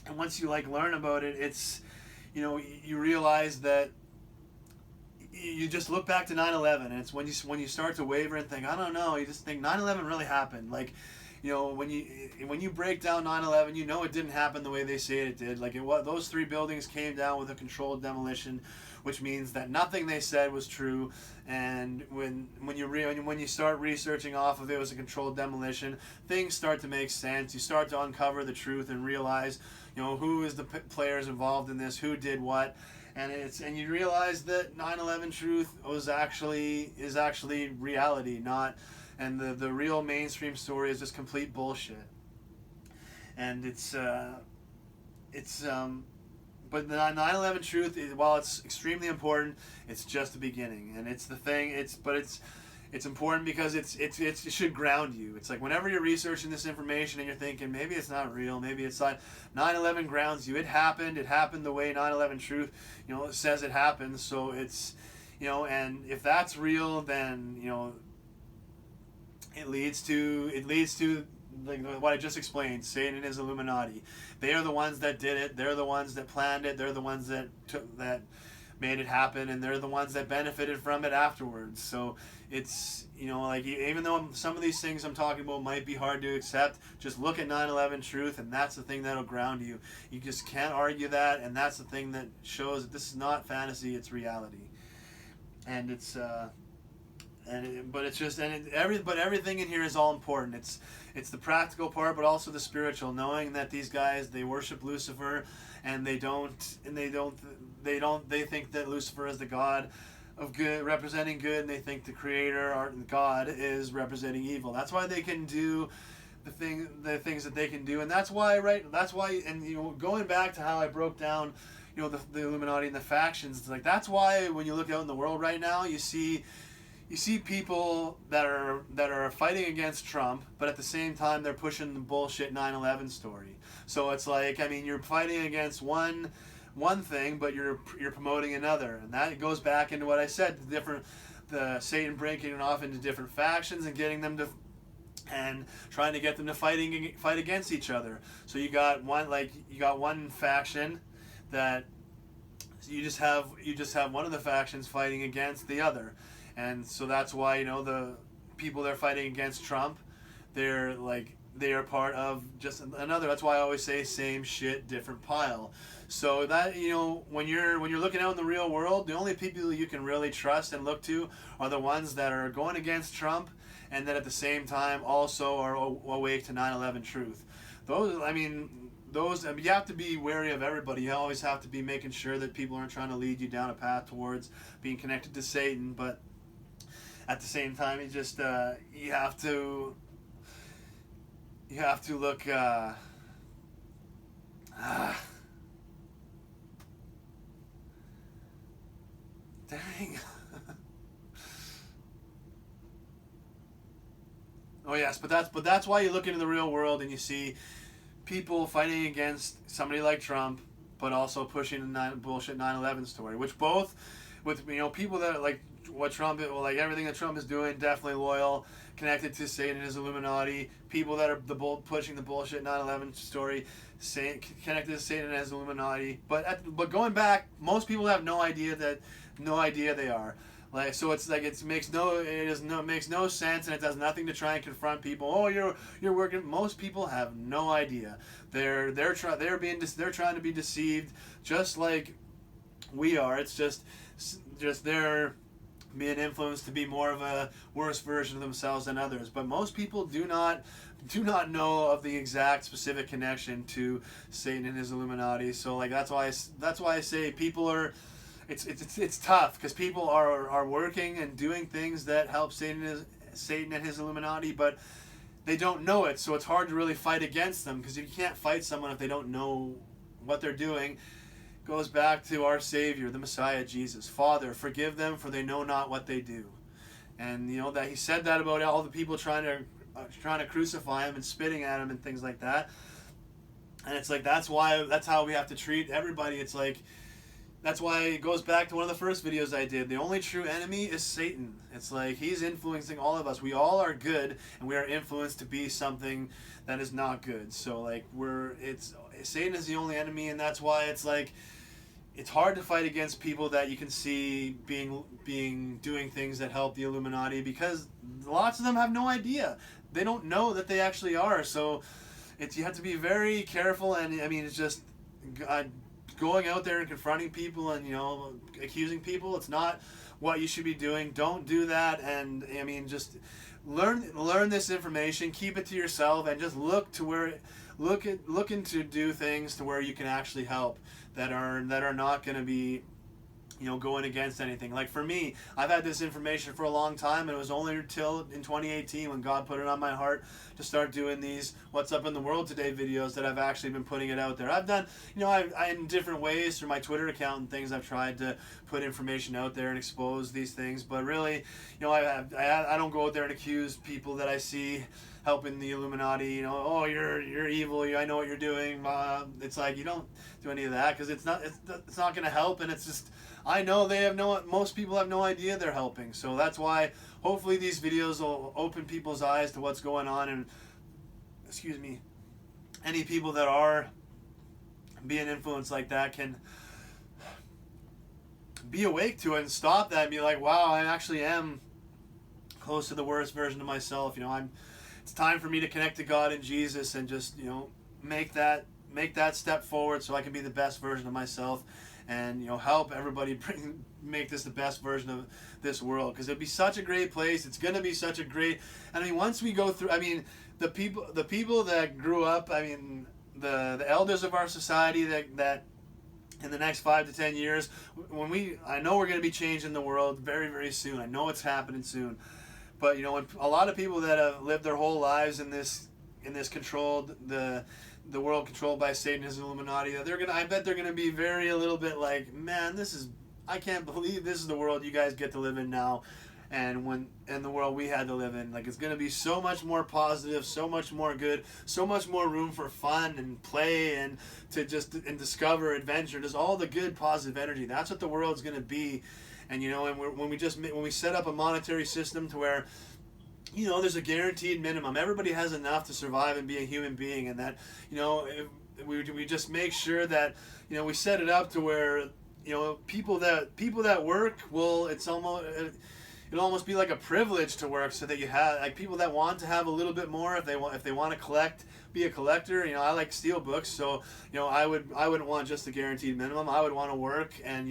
and once you learn about it, it's you realize that. You just look back to 9/11, and it's when you start to waver and think, I don't know, you just think 9/11 really happened. When you break down 9/11, it didn't happen the way they say it did. Those 3 buildings came down with a controlled demolition, which means that nothing they said was true. And when you start researching off of it was a controlled demolition, things start to make sense. You start to uncover the truth and realize, who is the players involved in this, who did what. And you realize that 9/11 truth is actually reality, and the real mainstream story is just complete bullshit. And but the 9/11 truth, while it's extremely important, it's just the beginning, and it's the thing. It's important because it should ground you. It's like whenever you're researching this information and you're thinking maybe it's not real, maybe it's not, 9/11 grounds you. It happened the way 9/11 truth, says it happened. So it's, and if that's real, then it leads to what I just explained. Satan and his Illuminati. They are the ones that did it. They're the ones that planned it. They're the ones that made it happen, and they're the ones that benefited from it afterwards. So it's, even though some of these things I'm talking about might be hard to accept, just look at 9/11 truth, and that's the thing that'll ground you. You just can't argue that, and that's the thing that shows that this is not fantasy, it's reality. And it's everything in here is all important. It's the practical part, but also the spiritual, knowing that these guys, they worship Lucifer, and they think that Lucifer is the god of good, representing good, and they think the creator, or God, is representing evil. That's why they can do the things that they can do, and that's why, and going back to how I broke down, the Illuminati and the factions, it's like, that's why when you look out in the world right now, you see people that are fighting against Trump, but at the same time they're pushing the bullshit 9/11 story. So it's like, you're fighting against one thing, but you're promoting another, and that goes back into what I said, the Satan breaking it off into different factions and getting them to, and trying to get them to fight against each other. So you got one faction that you just have one of the factions fighting against the other. And so that's why, the people that are fighting against Trump, they are part of just another. That's why I always say same shit, different pile. So that, when you're looking out in the real world, the only people you can really trust and look to are the ones that are going against Trump, and that at the same time also are awake to 9/11 truth. Those, you have to be wary of everybody. You always have to be making sure that people aren't trying to lead you down a path towards being connected to Satan, but at the same time, you have to look. Dang. Oh yes, but that's why you look into the real world and you see people fighting against somebody like Trump, but also pushing the bullshit 9/11 story, which both with people that are like what Trump, like everything that Trump is doing, definitely loyal, connected to Satan and his Illuminati. People that are pushing the bullshit 9/11 story, connected to Satan and his Illuminati. But going back, most people have no idea they are. Like, so it's like makes no sense, and it does nothing to try and confront people. Oh, you're working. Most people have no idea. They're trying to be deceived, just like we are. It's just they're being influenced to be more of a worse version of themselves than others. But most people do not know of the exact specific connection to Satan and his Illuminati. So like that's why I say people are. It's tough because people are working and doing things that help Satan and his Illuminati, but they don't know it. So it's hard to really fight against them because you can't fight someone if they don't know what they're doing. Goes back to our Savior, the Messiah, Jesus. Father, forgive them, for they know not what they do. And that he said that about all the people trying to crucify him and spitting at him and things like that. And it's like that's how we have to treat everybody. It's like. That's why it goes back to one of the first videos I did. The only true enemy is Satan. It's like he's influencing all of us. We all are good, and we are influenced to be something that is not good. So like Satan is the only enemy, and that's why it's like it's hard to fight against people that you can see doing things that help the Illuminati, because lots of them have no idea. They don't know that they actually are. So you have to be very careful, and I mean it's just. Going out there and confronting people and accusing people, it's not what you should be doing. Don't do that. And I mean, just learn this information, keep it to yourself, and just look into do things to where you can actually help that are not going to be going against anything. Like for me, I've had this information for a long time, and it was only until in 2018 when God put it on my heart to start doing these What's Up in the World Today videos that I've actually been putting it out there. I've done, I in different ways through my Twitter account and things, I've tried to put information out there and expose these things, but really, I don't go out there and accuse people that I see helping the Illuminati, oh, you're evil, I know what you're doing. It's like, you don't do any of that, because it's not going to help, and it's just, I know most people have no idea they're helping. So that's why hopefully these videos will open people's eyes to what's going on, and any people that are being influenced like that can be awake to it and stop that and be like, wow, I actually am close to the worst version of myself. It's time for me to connect to God and Jesus and just, make that step forward so I can be the best version of myself. And help everybody make this the best version of this world, because it'd be such a great place. It's gonna be such a great. I mean, once we go through, I mean, the people that grew up. I mean, the elders of our society that in the next 5 to 10 years, I know we're gonna be changing the world very, very soon. I know it's happening soon, but when a lot of people that have lived their whole lives in this controlled the world controlled by Satan and his Illuminati, I bet they're gonna be a little bit like, man, I can't believe this is the world you guys get to live in now, and the world we had to live in. Like, it's gonna be so much more positive, so much more good, so much more room for fun and play and and discover adventure. There's all the good positive energy. That's what the world's gonna be, and when we set up a monetary system to where there's a guaranteed minimum. Everybody has enough to survive and be a human being, and that, we just make sure that, we set it up to where, people that work it'll almost be like a privilege to work, so that you have, like, people that want to have a little bit more, if they want to be a collector. I like steel books, so, I wouldn't want just a guaranteed minimum. I would want to work and,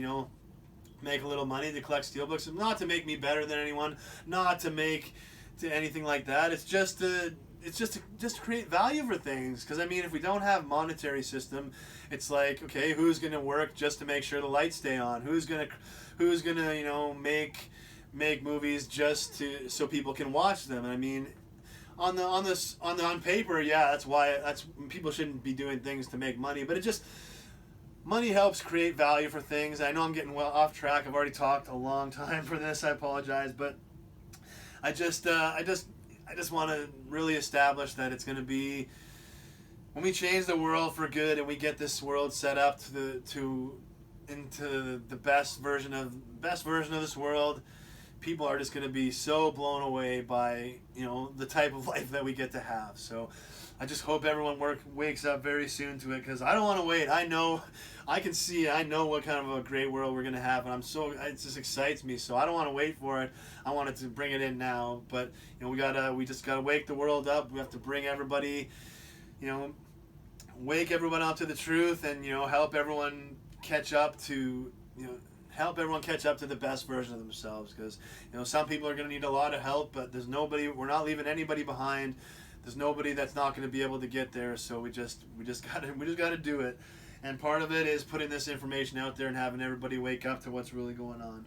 make a little money to collect steel books, not to make me better than anyone, not to make to anything like that. It's just to create value for things. Because I mean, if we don't have monetary system, it's like, okay, who's gonna work just to make sure the lights stay on? Who's gonna make movies just so people can watch them? And I mean, on paper, yeah, that's people shouldn't be doing things to make money, but money helps create value for things. I know I'm getting well off track. I've already talked a long time for this. I apologize, but I I just want to really establish that it's going to be, when we change the world for good and we get this world set up into the best version of this world, people are just going to be so blown away by, you know, the type of life that we get to have. So I just hope everyone wakes up very soon to it, because I don't want to wait. I know what kind of a great world we're going to have, and it just excites me. So I don't want to wait for it. I wanted to bring it in now, but you know, we just got to wake the world up. We have to bring everybody, you know, wake everyone up to the truth, and, you know, help everyone catch up to the best version of themselves, because, you know, some people are going to need a lot of help, but we're not leaving anybody behind. There's nobody that's not going to be able to get there, so we just got to do it. And part of it is putting this information out there and having everybody wake up to what's really going on.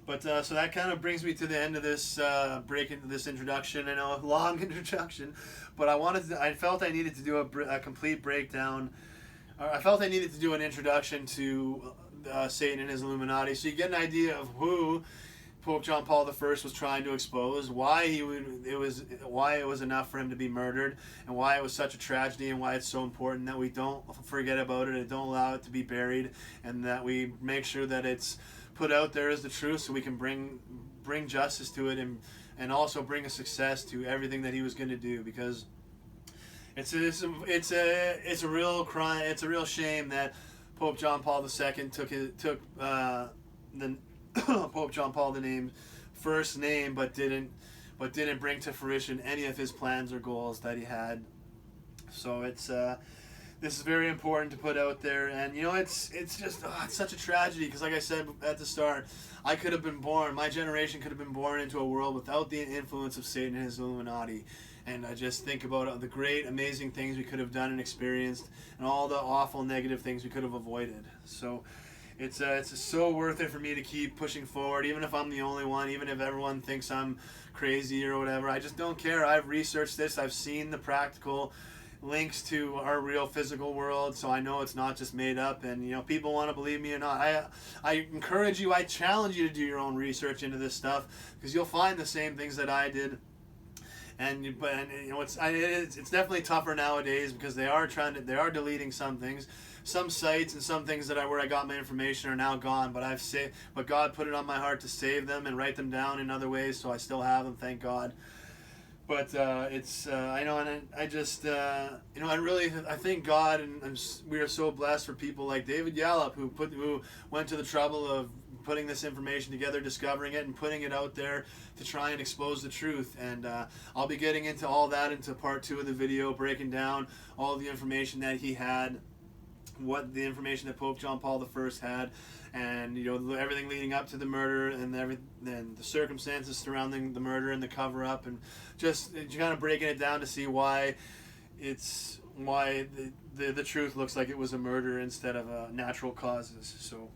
But so that kind of brings me to the end of this break into this introduction. I know, a long introduction, but I felt I needed to do a complete breakdown. I felt I needed to do an introduction to Satan and his Illuminati, so you get an idea of who Pope John Paul I was trying to expose, why it was enough for him to be murdered, and why it was such a tragedy, and why it's so important that we don't forget about it and don't allow it to be buried, and that we make sure that it's put out there as the truth, so we can bring justice to it, and also bring a success to everything that he was going to do, because it's a real crime. It's a real shame that Pope John Paul II took the Pope John Paul the first name, but didn't bring to fruition any of his plans or goals that he had. So this is very important to put out there, and you know, it's such a tragedy, because like I said at the start, my generation could have been born into a world without the influence of Satan and his Illuminati. And I just think about the great, amazing things we could have done and experienced, and all the awful, negative things we could have avoided. So it's so worth it for me to keep pushing forward, even if I'm the only one, even if everyone thinks I'm crazy or whatever. I just don't care. I've researched this. I've seen the practical links to our real physical world, so I know it's not just made up. And you know, people want to believe me or not, I encourage you, I challenge you to do your own research into this stuff, because you'll find the same things that I did. And you know, it's definitely tougher nowadays, because they are deleting some things, some sites, and some things where I got my information are now gone. But God put it on my heart to save them and write them down in other ways, so I still have them, thank God. But I know, and I just you know, I thank God, and we are so blessed for people like David Yallop, who went to the trouble of putting this information together, discovering it, and putting it out there to try and expose the truth. And I'll be getting into all that into part 2 of the video, breaking down all the information that he had, what the information that Pope John Paul I had, and you know, everything leading up to the murder, and the circumstances surrounding the murder and the cover-up, and just kind of breaking it down to see why the truth looks like it was a murder instead of natural causes. So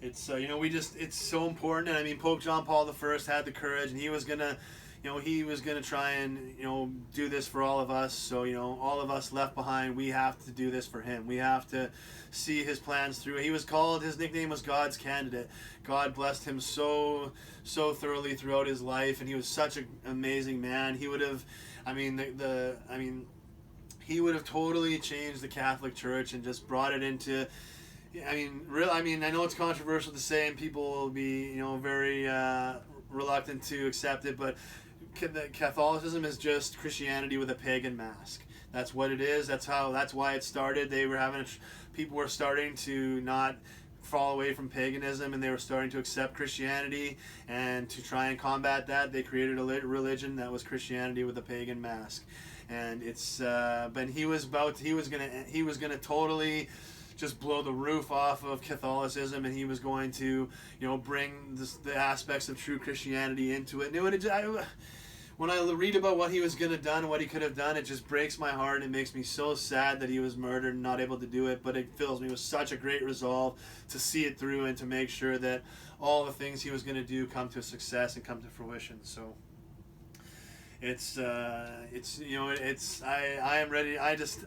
it's you know, it's so important. And I mean, Pope John Paul I had the courage, and he was gonna try and, you know, do this for all of us. So, you know, all of us left behind, we have to do this for him. We have to see his plans through. His nickname was God's candidate. God blessed him so thoroughly throughout his life, and he was such an amazing man. He would have, he would have totally changed the Catholic Church and just brought it into, I know it's controversial to say, and people will be, you know, very reluctant to accept it, but Catholicism is just Christianity with a pagan mask. That's what it is. That's why it started. People were starting to not fall away from paganism, and they were starting to accept Christianity, and to try and combat that, they created a religion that was Christianity with a pagan mask. And but he was gonna totally just blow the roof off of Catholicism, and he was going to, you know, bring the aspects of true Christianity into it. And when I read about what he was going to done and what he could have done, it just breaks my heart, and it makes me so sad that he was murdered and not able to do it. But it fills me with such a great resolve to see it through, and to make sure that all the things he was going to do come to success and come to fruition. So I am ready. I just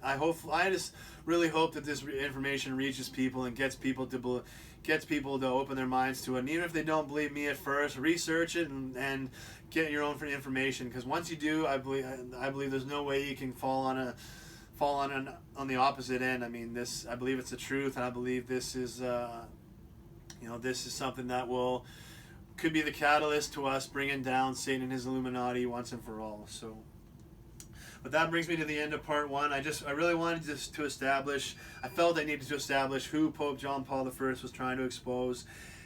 really hope that this information reaches people and gets people to, gets people to open their minds to it. And even if they don't believe me at first, research it and get your own information. Because once you do, I believe there's no way you can fall on the opposite end. I mean, I believe it's the truth, and I believe this is this is something that could be the catalyst to us bringing down Satan and his Illuminati once and for all. So, but that brings me to the end of part one. I really wanted to establish. I felt I needed to establish who Pope John Paul I was trying to expose,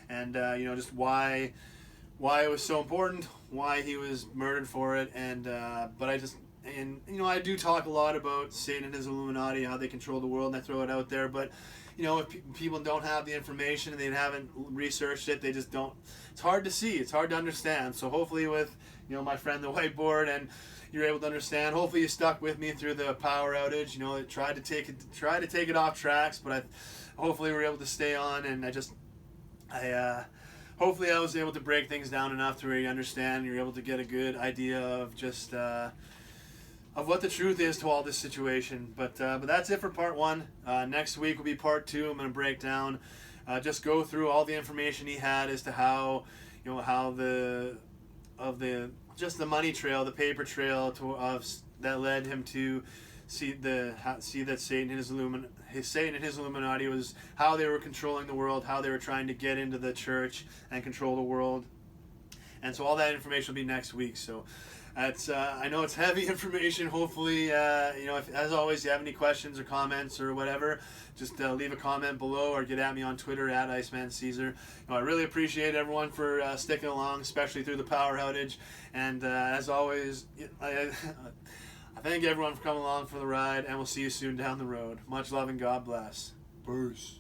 and just why it was so important, why he was murdered for it, and I do talk a lot about Satan and his Illuminati, how they control the world, and I throw it out there. But if people don't have the information and they haven't researched it, they just don't. It's hard to see. It's hard to understand. So hopefully, with my friend the whiteboard, and you're able to understand. Hopefully, you stuck with me through the power outage. Tried to take it off tracks, but hopefully we're able to stay on. And hopefully I was able to break things down enough to where you understand. You're able to get a good idea of just. Of what the truth is to all this situation. But that's it for part one. Next week will be part two. I'm going to break down, just go through all the information he had as to how the money trail, the paper trail that led him to see that Satan and his Illuminati was how they were controlling the world, how they were trying to get into the church and control the world. And so all that information will be next week. So. I know it's heavy information. Hopefully, if, as always, you have any questions or comments or whatever, just leave a comment below or get at me on Twitter at IcemanCaesar. I really appreciate everyone for sticking along, especially through the power outage. And as always, I thank everyone for coming along for the ride, and we'll see you soon down the road. Much love and God bless. Peace.